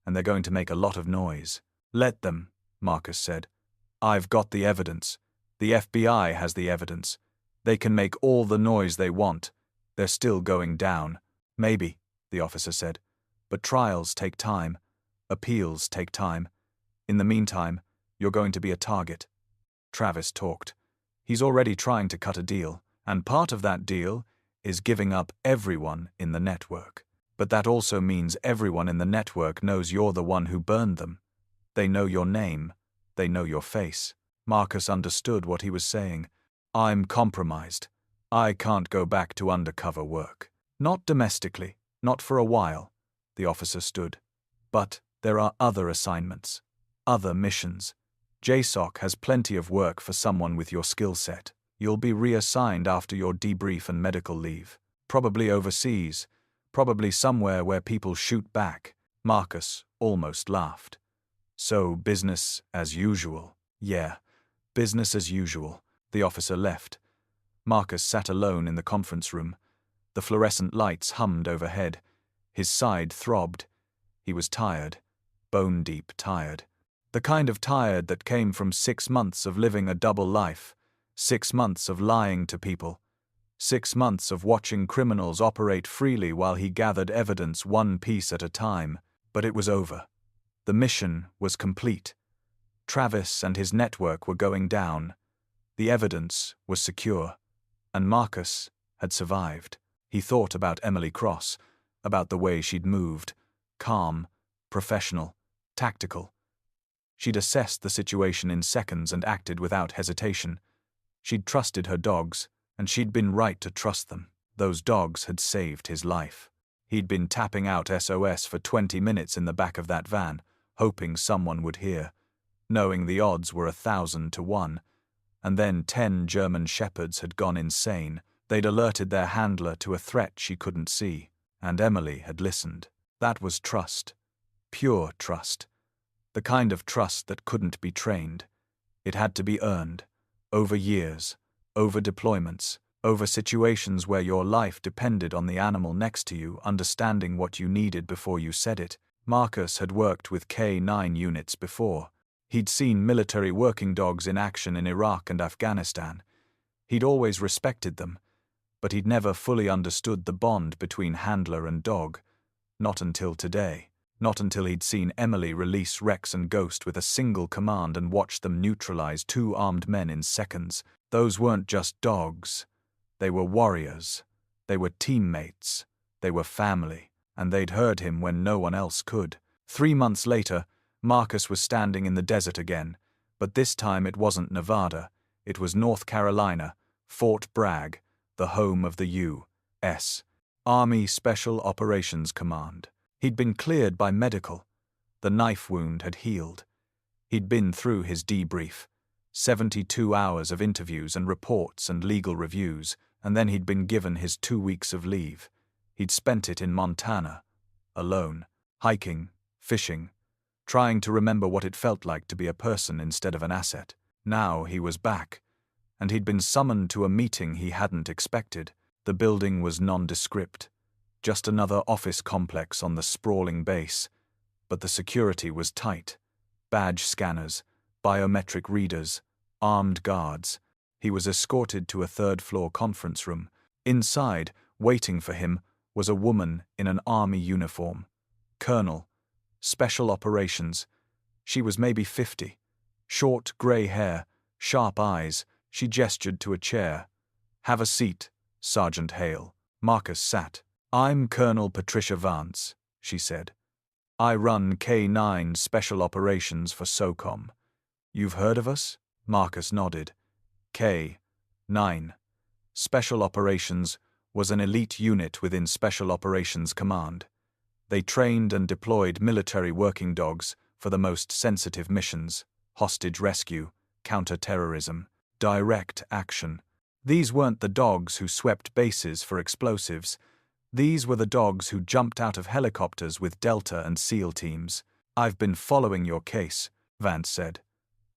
And they're going to make a lot of noise." "Let them," Marcus said. "I've got the evidence. The FBI has the evidence. They can make all the noise they want. They're still going down." "Maybe," the officer said. "But trials take time. Appeals take time. In the meantime, you're going to be a target." Travis talked. He's already trying to cut a deal, and part of that deal is giving up everyone in the network. But that also means everyone in the network knows you're the one who burned them. They know your name. They know your face. Marcus understood what he was saying. "I'm compromised. I can't go back to undercover work. Not domestically, not for a while," the officer stood. "But there are other assignments, other missions. JSOC has plenty of work for someone with your skill set. You'll be reassigned after your debrief and medical leave. Probably overseas, probably somewhere where people shoot back." Marcus almost laughed. "So business as usual." "Yeah, business as usual." The officer left. Marcus sat alone in the conference room. The fluorescent lights hummed overhead. His side throbbed. He was tired, bone-deep tired. The kind of tired that came from 6 months of living a double life, 6 months of lying to people, 6 months of watching criminals operate freely while he gathered evidence one piece at a time. But it was over. The mission was complete. Travis and his network were going down. The evidence was secure. And Marcus had survived. He thought about Emily Cross, about the way she'd moved. Calm, professional, tactical. She'd assessed the situation in seconds and acted without hesitation. She'd trusted her dogs, and she'd been right to trust them. Those dogs had saved his life. He'd been tapping out SOS for 20 minutes in the back of that van, hoping someone would hear, knowing the odds were 1,000 to 1. And then 10 German shepherds had gone insane. They'd alerted their handler to a threat she couldn't see, and Emily had listened. That was trust. Pure trust. The kind of trust that couldn't be trained. It had to be earned. Over years. Over deployments. Over situations where your life depended on the animal next to you understanding what you needed before you said it. Marcus had worked with K9 units before. He'd seen military working dogs in action in Iraq and Afghanistan. He'd always respected them, but he'd never fully understood the bond between handler and dog. Not until today. Not until he'd seen Emily release Rex and Ghost with a single command and watch them neutralize 2 armed men in seconds. Those weren't just dogs. They were warriors. They were teammates. They were family. And they'd heard him when no one else could. 3 months later, Marcus was standing in the desert again, but this time it wasn't Nevada. It was North Carolina, Fort Bragg, the home of the U.S. Army Special Operations Command. He'd been cleared by medical. The knife wound had healed. He'd been through his debrief, 72 hours of interviews and reports and legal reviews, and then he'd been given his 2 weeks of leave. He'd spent it in Montana, alone, hiking, fishing, trying to remember what it felt like to be a person instead of an asset. Now he was back, and he'd been summoned to a meeting he hadn't expected. The building was nondescript, just another office complex on the sprawling base, but the security was tight. Badge scanners, biometric readers, armed guards. He was escorted to a third-floor conference room. Inside, waiting for him, was a woman in an army uniform. Colonel, Special Operations. She was maybe 50. Short, grey hair, sharp eyes. She gestured to a chair. "Have a seat, Sergeant Hale." Marcus sat. "I'm Colonel Patricia Vance," she said. "I run K9 Special Operations for SOCOM. You've heard of us?" Marcus nodded. K9 Special Operations was an elite unit within Special Operations Command. They trained and deployed military working dogs for the most sensitive missions: hostage rescue, counter-terrorism, direct action. These weren't the dogs who swept bases for explosives. These were the dogs who jumped out of helicopters with Delta and SEAL teams. "I've been following your case," Vance said.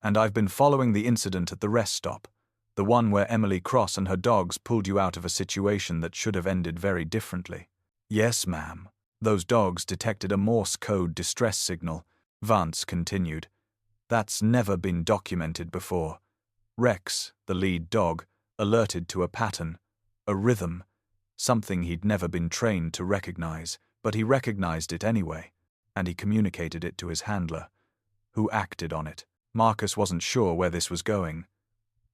"And I've been following the incident at the rest stop, the one where Emily Cross and her dogs pulled you out of a situation that should have ended very differently." "Yes, ma'am. Those dogs detected a Morse code distress signal," Vance continued. "That's never been documented before. Rex, the lead dog, alerted to a pattern, a rhythm, something he'd never been trained to recognize, but he recognized it anyway, and he communicated it to his handler, who acted on it." Marcus wasn't sure where this was going.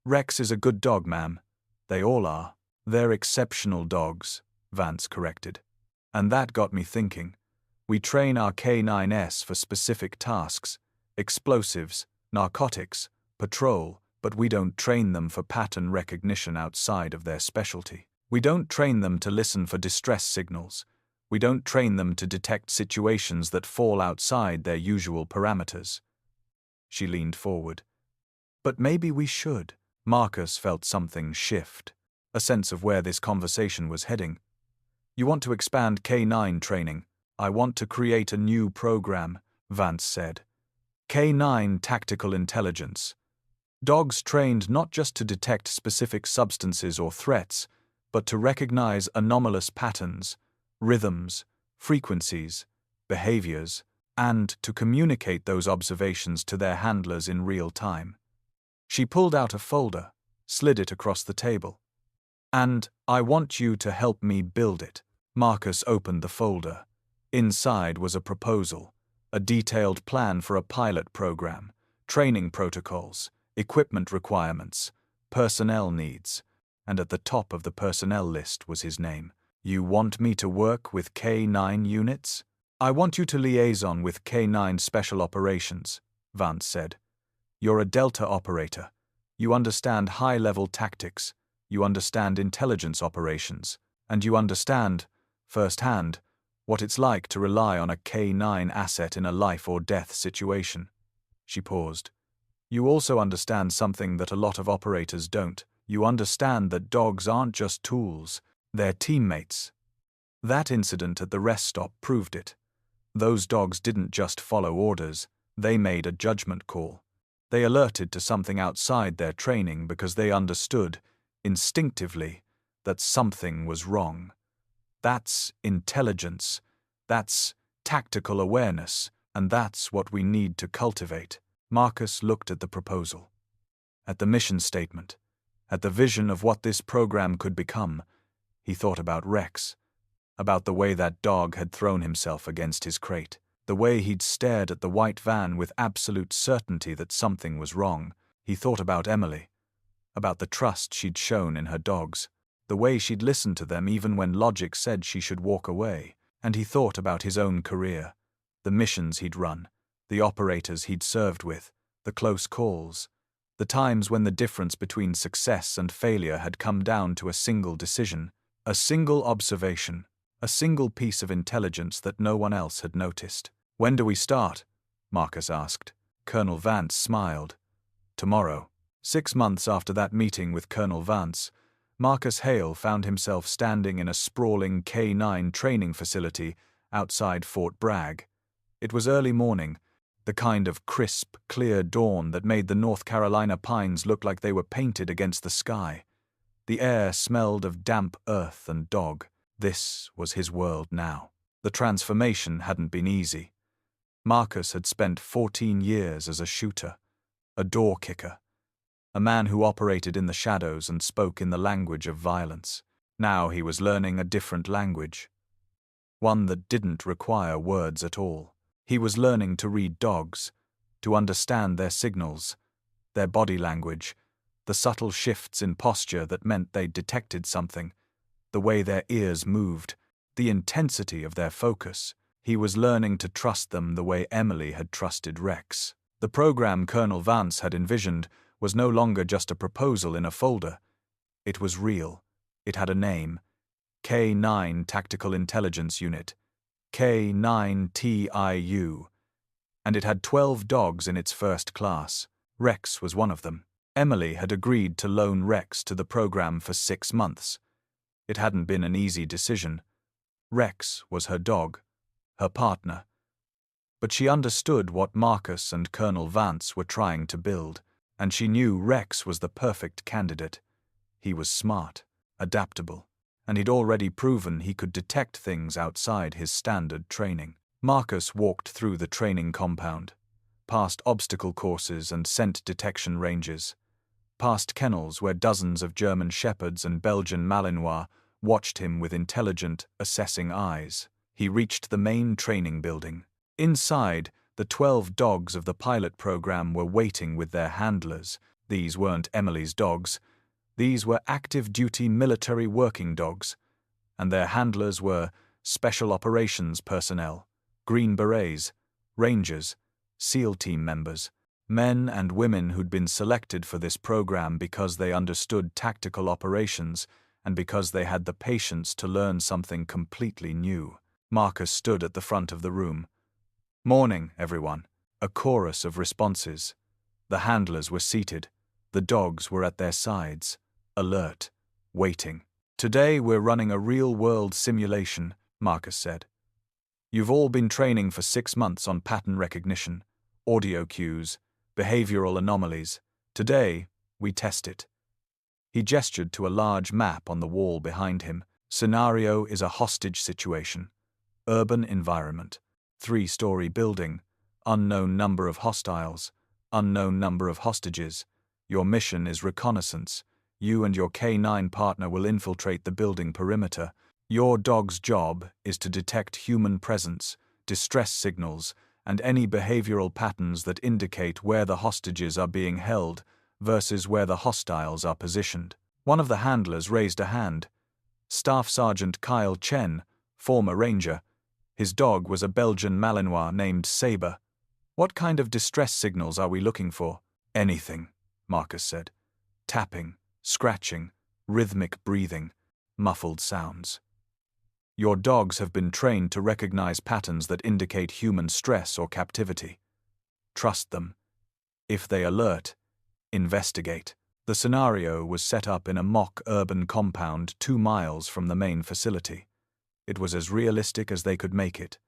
"Rex is a good dog, ma'am. They all are." "They're exceptional dogs," Vance corrected. "And that got me thinking. We train our K9s for specific tasks: explosives, narcotics, patrol, but we don't train them for pattern recognition outside of their specialty. We don't train them to listen for distress signals. We don't train them to detect situations that fall outside their usual parameters." She leaned forward. "But maybe we should." Marcus felt something shift, a sense of where this conversation was heading. "You want to expand K9 training. I want to create a new program," Vance said. "K9 Tactical Intelligence. Dogs trained not just to detect specific substances or threats, but to recognize anomalous patterns, rhythms, frequencies, behaviors, and to communicate those observations to their handlers in real time." She pulled out a folder, slid it across the table. "And I want you to help me build it." Marcus opened the folder. Inside was a proposal, a detailed plan for a pilot program, training protocols, equipment requirements, personnel needs, and at the top of the personnel list was his name. "You want me to work with K9 units?" "I want you to liaison with K9 Special Operations," Vance said. "You're a Delta operator. You understand high-level tactics, you understand intelligence operations, and you understand, firsthand, what it's like to rely on a K9 asset in a life-or-death situation." She paused. "You also understand something that a lot of operators don't. You understand that dogs aren't just tools, they're teammates." That incident at the rest stop proved it. Those dogs didn't just follow orders, they made a judgment call. They alerted to something outside their training because they understood, instinctively, that something was wrong. That's intelligence, that's tactical awareness, and that's what we need to cultivate. Marcus looked at the proposal, at the mission statement, at the vision of what this program could become. He thought about Rex, about the way that dog had thrown himself against his crate, the way he'd stared at the white van with absolute certainty that something was wrong. He thought about Emily, about the trust she'd shown in her dogs, the way she'd listened to them even when logic said she should walk away. And he thought about his own career, the missions he'd run, the operators he'd served with, the close calls, the times when the difference between success and failure had come down to a single decision, a single observation, a single piece of intelligence that no one else had noticed. "When do we start?" Marcus asked. Colonel Vance smiled. "Tomorrow." 6 months after that meeting with Colonel Vance, Marcus Hale found himself standing in a sprawling K-9 training facility outside Fort Bragg. It was early morning, the kind of crisp, clear dawn that made the North Carolina pines look like they were painted against the sky. The air smelled of damp earth and dog. This was his world now. The transformation hadn't been easy. Marcus had spent 14 years as a shooter, a door kicker, a man who operated in the shadows and spoke in the language of violence. Now he was learning a different language, one that didn't require words at all. He was learning to read dogs, to understand their signals, their body language, the subtle shifts in posture that meant they detected something, the way their ears moved, the intensity of their focus. He was learning to trust them the way Emily had trusted Rex. The program Colonel Vance had envisioned was no longer just a proposal in a folder. It was real. It had a name. K-9 Tactical Intelligence Unit. K-9TIU. And it had 12 dogs in its first class. Rex was one of them. Emily had agreed to loan Rex to the program for 6 months. It hadn't been an easy decision. Rex was her dog, her partner. But she understood what Marcus and Colonel Vance were trying to build, and she knew Rex was the perfect candidate. He was smart, adaptable, and he'd already proven he could detect things outside his standard training. Marcus walked through the training compound, past obstacle courses and scent detection ranges, past kennels where dozens of German Shepherds and Belgian Malinois watched him with intelligent, assessing eyes. He reached the main training building. Inside, the 12 dogs of the pilot program were waiting with their handlers. These weren't Emily's dogs. These were active-duty military working dogs, and their handlers were special operations personnel, Green Berets, Rangers, SEAL team members, men and women who'd been selected for this program because they understood tactical operations and because they had the patience to learn something completely new. Marcus stood at the front of the room. "Morning, everyone." A chorus of responses. The handlers were seated. The dogs were at their sides, alert, waiting. "Today we're running a real-world simulation," Marcus said. "You've all been training for 6 months on pattern recognition, audio cues, behavioral anomalies. Today, we test it." He gestured to a large map on the wall behind him. "Scenario is a hostage situation. Urban environment. 3-story building. Unknown number of hostiles. Unknown number of hostages. Your mission is reconnaissance. You and your K-9 partner will infiltrate the building perimeter. Your dog's job is to detect human presence, distress signals, and any behavioral patterns that indicate where the hostages are being held versus where the hostiles are positioned." One of the handlers raised a hand. Staff Sergeant Kyle Chen, former Ranger. His dog was a Belgian Malinois named Saber. "What kind of distress signals are we looking for?" "Anything," Marcus said. "Tapping, scratching, rhythmic breathing, muffled sounds. Your dogs have been trained to recognize patterns that indicate human stress or captivity. Trust them. If they alert, investigate." The scenario was set up in a mock urban compound 2 miles from the main facility. It was as realistic as they could make it.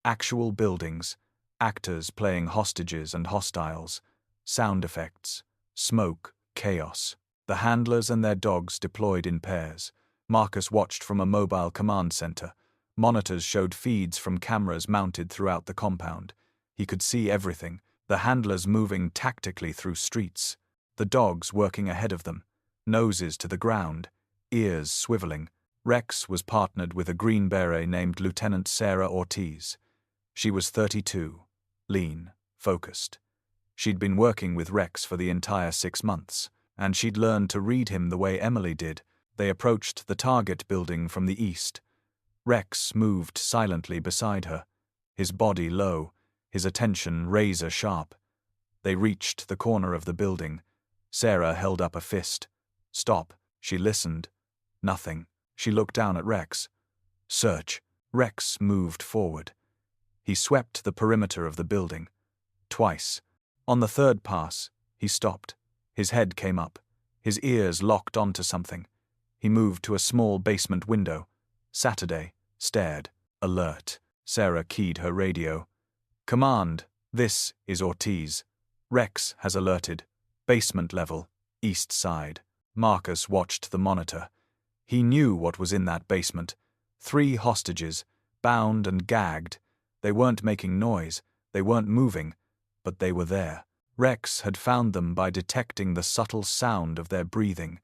Actual buildings, actors playing hostages and hostiles, sound effects, smoke, chaos. The handlers and their dogs deployed in pairs. Marcus watched from a mobile command center. Monitors showed feeds from cameras mounted throughout the compound. He could see everything, the handlers moving tactically through streets, the dogs working ahead of them, noses to the ground, ears swiveling. Rex was partnered with a Green Beret named Lieutenant Sarah Ortiz. She was 32, lean, focused. She'd been working with Rex for the entire 6 months, and she'd learned to read him the way Emily did. They approached the target building from the east. Rex moved silently beside her, his body low, his attention razor-sharp. They reached the corner of the building. Sarah held up a fist. "Stop." She listened. Nothing. She looked down at Rex. "Search." Rex moved forward. He swept the perimeter of the building. Twice. On the 3rd pass, he stopped. His head came up. His ears locked onto something. He moved to a small basement window. Saturday stared, alert. Sarah keyed her radio. Command, this is Ortiz. Rex has alerted. Basement level, east side. Marcus watched the monitor. He knew what was in that basement. 3 hostages, bound and gagged. They weren't making noise, they weren't moving, but they were there. Rex had found them by detecting the subtle sound of their breathing,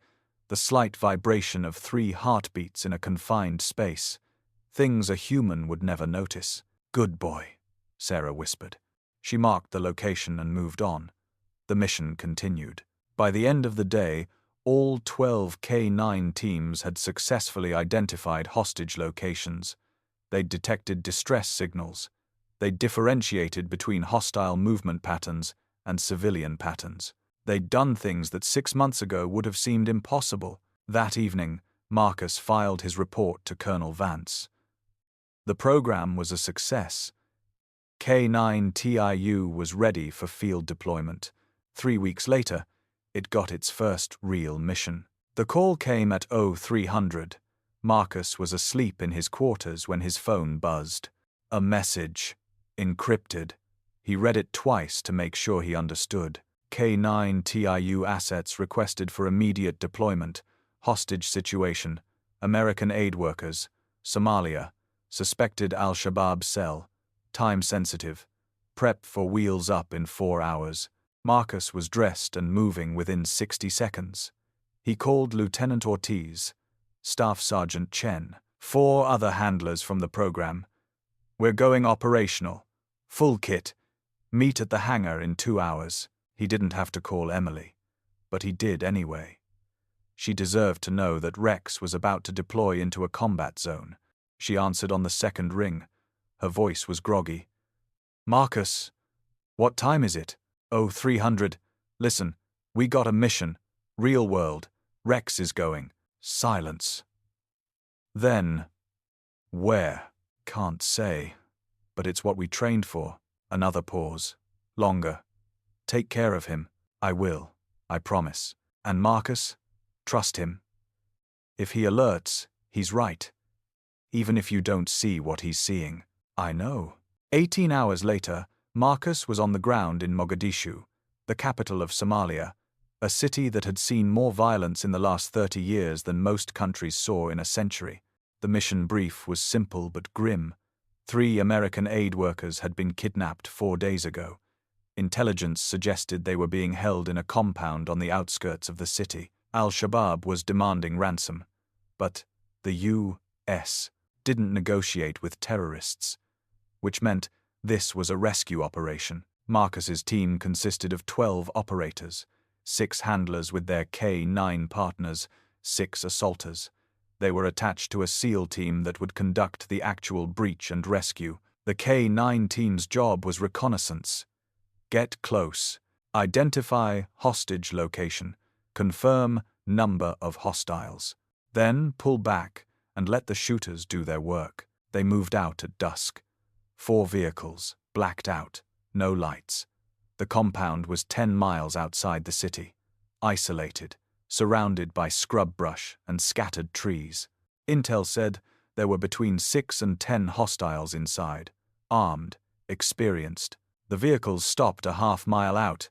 the slight vibration of 3 heartbeats in a confined space. Things a human would never notice. Good boy, Sarah whispered. She marked the location and moved on. The mission continued. By the end of the day, all 12 K9 teams had successfully identified hostage locations. They'd detected distress signals. They'd differentiated between hostile movement patterns and civilian patterns. They'd done things that 6 months ago would have seemed impossible. That evening, Marcus filed his report to Colonel Vance. The program was a success. K9 TIU was ready for field deployment. 3 weeks later, it got its first real mission. The call came at 0300. Marcus was asleep in his quarters when his phone buzzed. A message. Encrypted. He read it twice to make sure he understood. K9 TIU assets requested for immediate deployment. Hostage situation. American aid workers. Somalia. Suspected Al-Shabaab cell. Time sensitive. Prep for wheels up in 4 hours. Marcus was dressed and moving within 60 seconds. He called Lieutenant Ortiz, Staff Sergeant Chen, 4 other handlers from the program. We're going operational. Full kit. Meet at the hangar in 2 hours. He didn't have to call Emily, but he did anyway. She deserved to know that Rex was about to deploy into a combat zone. She answered on the second ring. Her voice was groggy. Marcus, what time is it? 0300. Listen, we got a mission. Real world. Rex is going. Silence. Then, where? Can't say. But it's what we trained for. Another pause. Longer. Take care of him. I will. I promise. And Marcus? Trust him. If he alerts, he's right. Even if you don't see what he's seeing. I know. 18 hours later, Marcus was on the ground in Mogadishu, the capital of Somalia, a city that had seen more violence in the last 30 years than most countries saw in a century. The mission brief was simple but grim. 3 American aid workers had been kidnapped 4 days ago. Intelligence suggested they were being held in a compound on the outskirts of the city. Al-Shabaab was demanding ransom. But the U.S. didn't negotiate with terrorists, which meant this was a rescue operation. Marcus's team consisted of 12 operators, 6 handlers with their K9 partners, 6 assaulters. They were attached to a SEAL team that would conduct the actual breach and rescue. The K9 team's job was reconnaissance. Get close. Identify hostage location. Confirm number of hostiles. Then pull back and let the shooters do their work. They moved out at dusk. 4 vehicles, blacked out, no lights. The compound was 10 miles outside the city, isolated, surrounded by scrub brush and scattered trees. Intel said there were between 6 and 10 hostiles inside, armed, experienced. The vehicles stopped a half-mile out.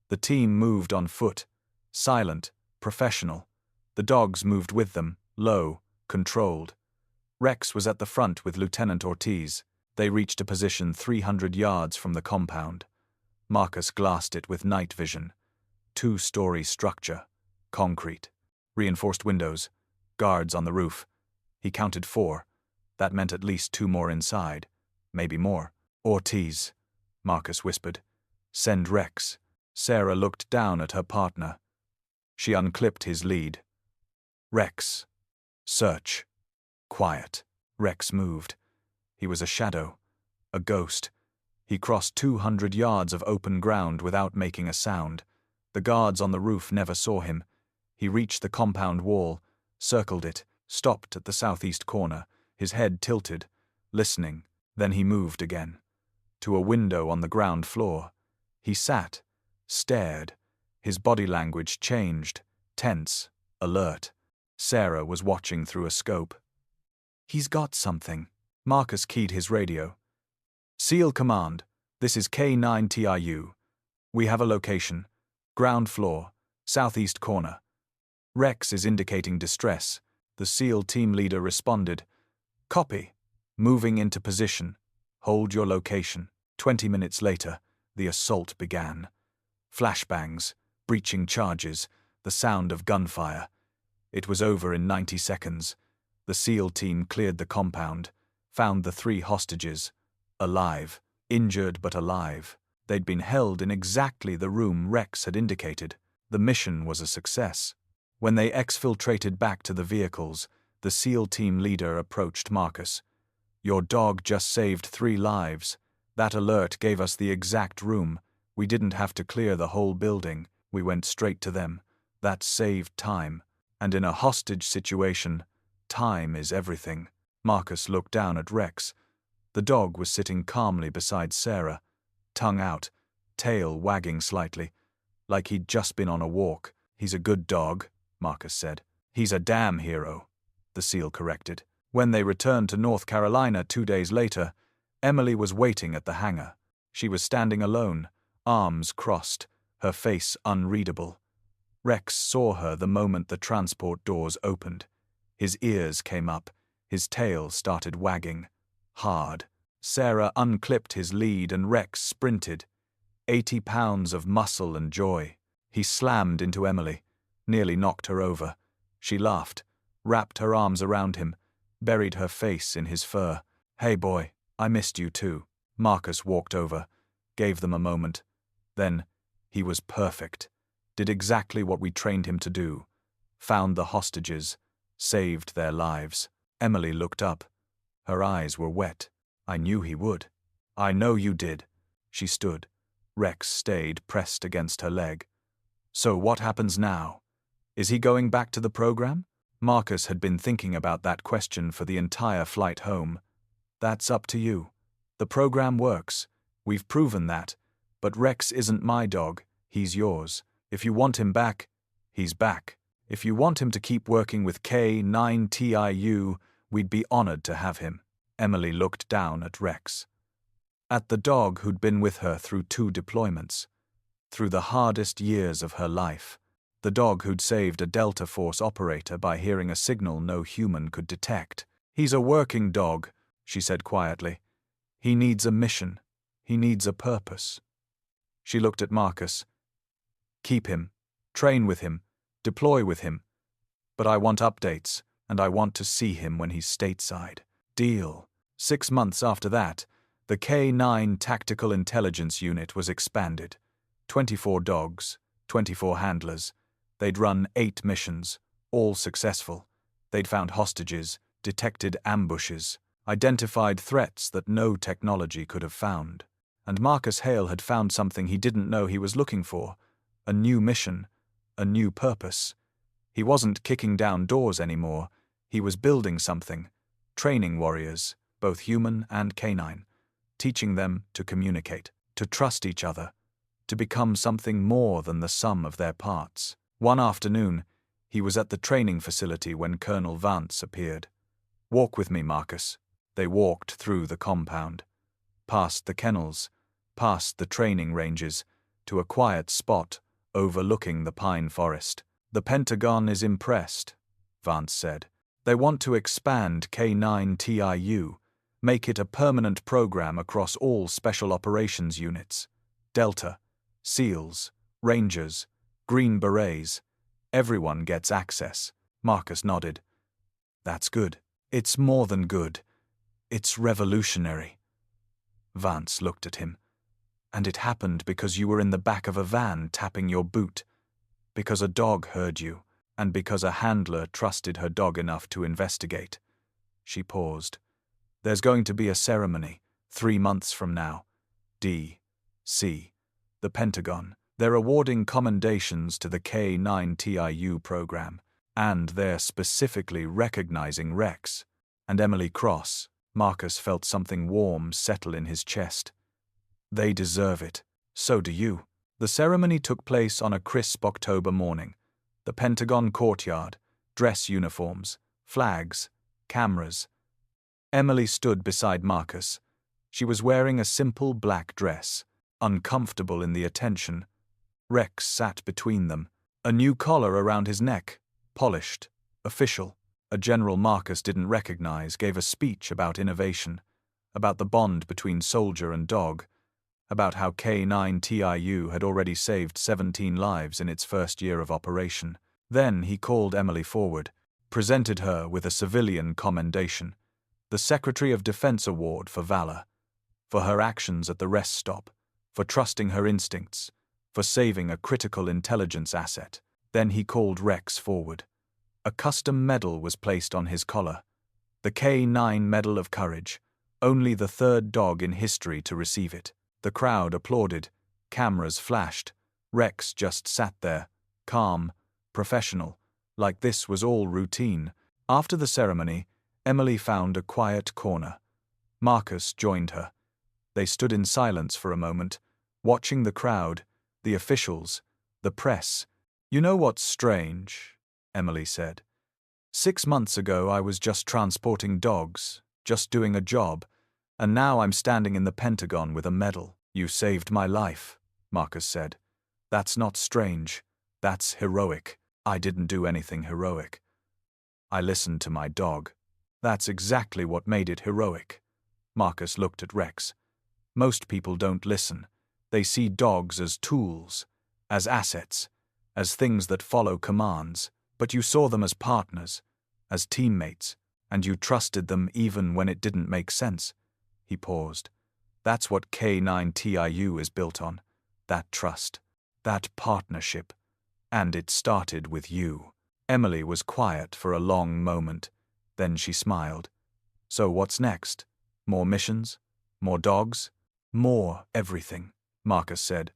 The team moved on foot, silent, professional. The dogs moved with them, low, controlled. Rex was at the front with Lieutenant Ortiz. They reached a position 300 yards from the compound. Marcus glassed it with night vision. 2-story structure. Concrete. Reinforced windows. Guards on the roof. He counted 4. That meant at least 2 more inside. Maybe more. Ortiz, Marcus whispered. Send Rex. Sarah looked down at her partner. She unclipped his lead. Rex. Search. Quiet. Rex moved. He was a shadow. A ghost. He crossed 200 yards of open ground without making a sound. The guards on the roof never saw him. He reached the compound wall, circled it, stopped at the southeast corner, his head tilted, listening. Then he moved again. To a window on the ground floor. He sat, stared. His body language changed, tense, alert. Sarah was watching through a scope. He's got something. Marcus keyed his radio. SEAL Command, this is K9TIU. We have a location. Ground floor, southeast corner. Rex is indicating distress. The SEAL team leader responded. Copy. Moving into position. Hold your location. 20 minutes later, the assault began. Flashbangs, breaching charges, the sound of gunfire. It was over in 90 seconds. The SEAL team cleared the compound, found the 3 hostages. Alive, injured but alive. They'd been held in exactly the room Rex had indicated. The mission was a success. When they exfiltrated back to the vehicles, the SEAL team leader approached Marcus. Your dog just saved 3 lives. That alert gave us the exact room. We didn't have to clear the whole building. We went straight to them. That saved time. And in a hostage situation, time is everything. Marcus looked down at Rex. The dog was sitting calmly beside Sarah, tongue out, tail wagging slightly, like he'd just been on a walk. He's a good dog, Marcus said. He's a damn hero, the SEAL corrected. When they returned to North Carolina 2 days later, Emily was waiting at the hangar. She was standing alone, arms crossed, her face unreadable. Rex saw her the moment the transport doors opened. His ears came up, his tail started wagging. Hard. Sarah unclipped his lead and Rex sprinted. 80 pounds of muscle and joy. He slammed into Emily, nearly knocked her over. She laughed, wrapped her arms around him, buried her face in his fur. Hey boy, I missed you too. Marcus walked over, gave them a moment. Then, he was perfect. Did exactly what we trained him to do. Found the hostages, saved their lives. Emily looked up. Her eyes were wet. I knew he would. I know you did. She stood. Rex stayed pressed against her leg. So what happens now? Is he going back to the program? Marcus had been thinking about that question for the entire flight home. That's up to you. The program works. We've proven that. But Rex isn't my dog. He's yours. If you want him back, he's back. If you want him to keep working with K9TIU, we'd be honored to have him. Emily looked down at Rex. At the dog who'd been with her through 2 deployments. Through the hardest years of her life. The dog who'd saved a Delta Force operator by hearing a signal no human could detect. He's a working dog, she said quietly. He needs a mission. He needs a purpose. She looked at Marcus. Keep him. Train with him. Deploy with him. But I want updates, and I want to see him when he's stateside. Deal. 6 months after that, the K9 Tactical Intelligence Unit was expanded. 24 dogs, 24 handlers. They'd run 8 missions, all successful. They'd found hostages, detected ambushes, identified threats that no technology could have found. And Marcus Hale had found something he didn't know he was looking for. A new mission, a new purpose. He wasn't kicking down doors anymore. He was building something. Training warriors, both human and canine. Teaching them to communicate, to trust each other, to become something more than the sum of their parts. One afternoon, he was at the training facility when Colonel Vance appeared. Walk with me, Marcus. They walked through the compound, past the kennels, past the training ranges, to a quiet spot overlooking the pine forest. The Pentagon is impressed, Vance said. They want to expand K9TIU, make it a permanent program across all Special Operations units. Delta, SEALs, Rangers, Green Berets. Everyone gets access. Marcus nodded. That's good. It's more than good. It's revolutionary. Vance looked at him. And it happened because you were in the back of a van tapping your boot. Because a dog heard you, and because a handler trusted her dog enough to investigate. She paused. There's going to be a ceremony, 3 months from now. D.C. The Pentagon. They're awarding commendations to the K9TIU program, and they're specifically recognizing Rex. And Emily Cross. Marcus felt something warm settle in his chest. They deserve it. So do you. The ceremony took place on a crisp October morning. The Pentagon courtyard, dress uniforms, flags, cameras. Emily stood beside Marcus. She was wearing a simple black dress, uncomfortable in the attention. Rex sat between them, a new collar around his neck, polished, official. A general Marcus didn't recognize gave a speech about innovation, about the bond between soldier and dog, about how K9TIU had already saved 17 lives in its first year of operation. Then he called Emily forward, presented her with a civilian commendation, the Secretary of Defense Award for valor, for her actions at the rest stop, for trusting her instincts, for saving a critical intelligence asset. Then he called Rex forward. A custom medal was placed on his collar, the K9 Medal of Courage, only the third dog in history to receive it. The crowd applauded, cameras flashed. Rex just sat there, calm, professional, like this was all routine. After the ceremony, Emily found a quiet corner. Marcus joined her. They stood in silence for a moment, watching the crowd, the officials, the press. "You know what's strange?" Emily said. 6 months ago I was just transporting dogs, just doing a job, and now I'm standing in the Pentagon with a medal. "You saved my life," Marcus said. "That's not strange. That's heroic." "I didn't do anything heroic. I listened to my dog." "That's exactly what made it heroic." Marcus looked at Rex. "Most people don't listen. They see dogs as tools, as assets, as things that follow commands. But you saw them as partners, as teammates, and you trusted them even when it didn't make sense." He paused. "That's what K9TIU is built on. That trust, that partnership. And it started with you." Emily was quiet for a long moment. Then she smiled. "So what's next? More missions? More dogs?" "More everything," Marcus said.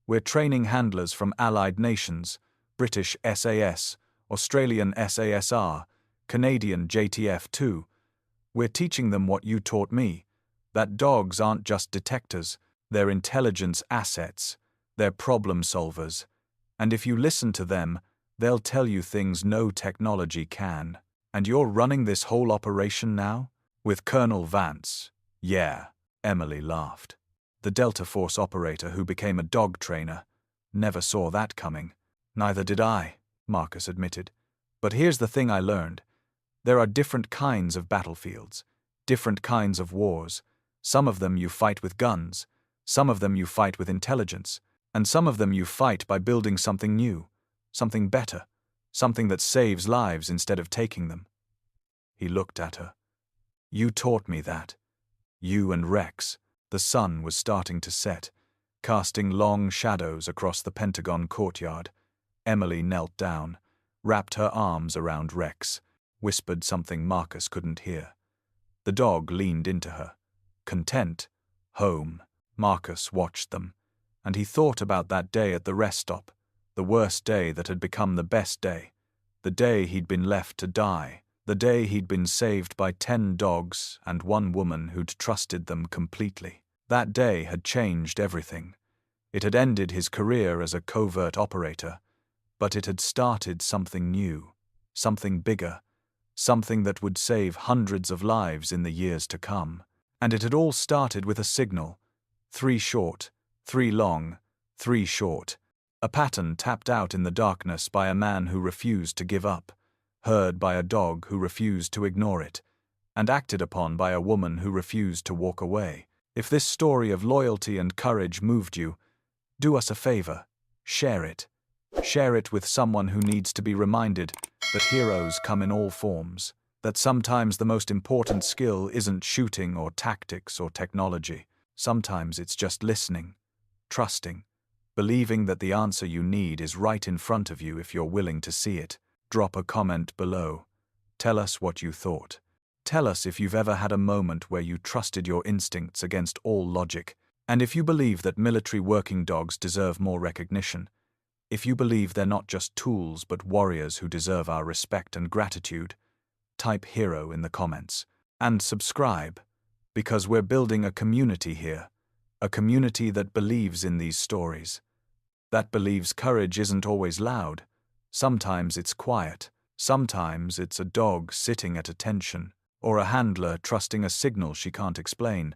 "We're training handlers from allied nations, British SAS, Australian SASR, Canadian JTF too. We're teaching them what you taught me, that dogs aren't just detectors, they're intelligence assets, they're problem solvers. And if you listen to them, they'll tell you things no technology can." "And you're running this whole operation now? With Colonel Vance?" "Yeah," Emily laughed. "The Delta Force operator who became a dog trainer. Never saw that coming." "Neither did I," Marcus admitted. "But here's the thing I learned. There are different kinds of battlefields, different kinds of wars. Some of them you fight with guns, some of them you fight with intelligence, and some of them you fight by building something new, something better, something that saves lives instead of taking them." He looked at her. "You taught me that. You and Rex." The sun was starting to set, casting long shadows across the Pentagon courtyard. Emily knelt down, wrapped her arms around Rex, whispered something Marcus couldn't hear. The dog leaned into her. Content, home. Marcus watched them, and he thought about that day at the rest stop, the worst day that had become the best day, the day he'd been left to die, the day he'd been saved by 10 dogs and 1 woman who'd trusted them completely. That day had changed everything. It had ended his career as a covert operator, but it had started something new, something bigger, something that would save hundreds of lives in the years to come. And it had all started with a signal. 3 short, 3 long, 3 short. A pattern tapped out in the darkness by a man who refused to give up, heard by a dog who refused to ignore it, and acted upon by a woman who refused to walk away. If this story of loyalty and courage moved you, do us a favor, share it. Share it with someone who needs to be reminded that heroes come in all forms, that sometimes the most important skill isn't shooting or tactics or technology. Sometimes it's just listening, trusting, believing that the answer you need is right in front of you if you're willing to see it. Drop a comment below. Tell us what you thought. Tell us if you've ever had a moment where you trusted your instincts against all logic, and if you believe that military working dogs deserve more recognition. If you believe they're not just tools but warriors who deserve our respect and gratitude, type hero in the comments. And subscribe, because we're building a community here, a community that believes in these stories, that believes courage isn't always loud. Sometimes it's quiet, Sometimes it's a dog sitting at attention, or a handler trusting a signal she can't explain,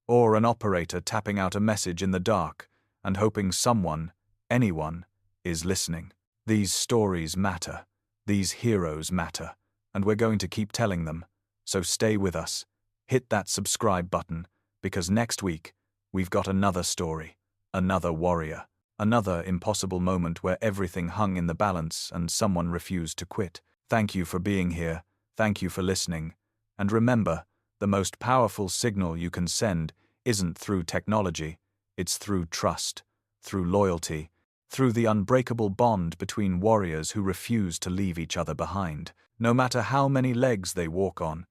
or an operator tapping out a message in the dark and hoping someone, anyone, is listening. These stories matter. These heroes matter. And we're going to keep telling them. So stay with us. Hit that subscribe button, because next week, we've got another story, another warrior, another impossible moment where everything hung in the balance and someone refused to quit. Thank you for being here. Thank you for listening. And remember, the most powerful signal you can send isn't through technology, it's through trust, through loyalty, through the unbreakable bond between warriors who refuse to leave each other behind. No matter how many legs they walk on,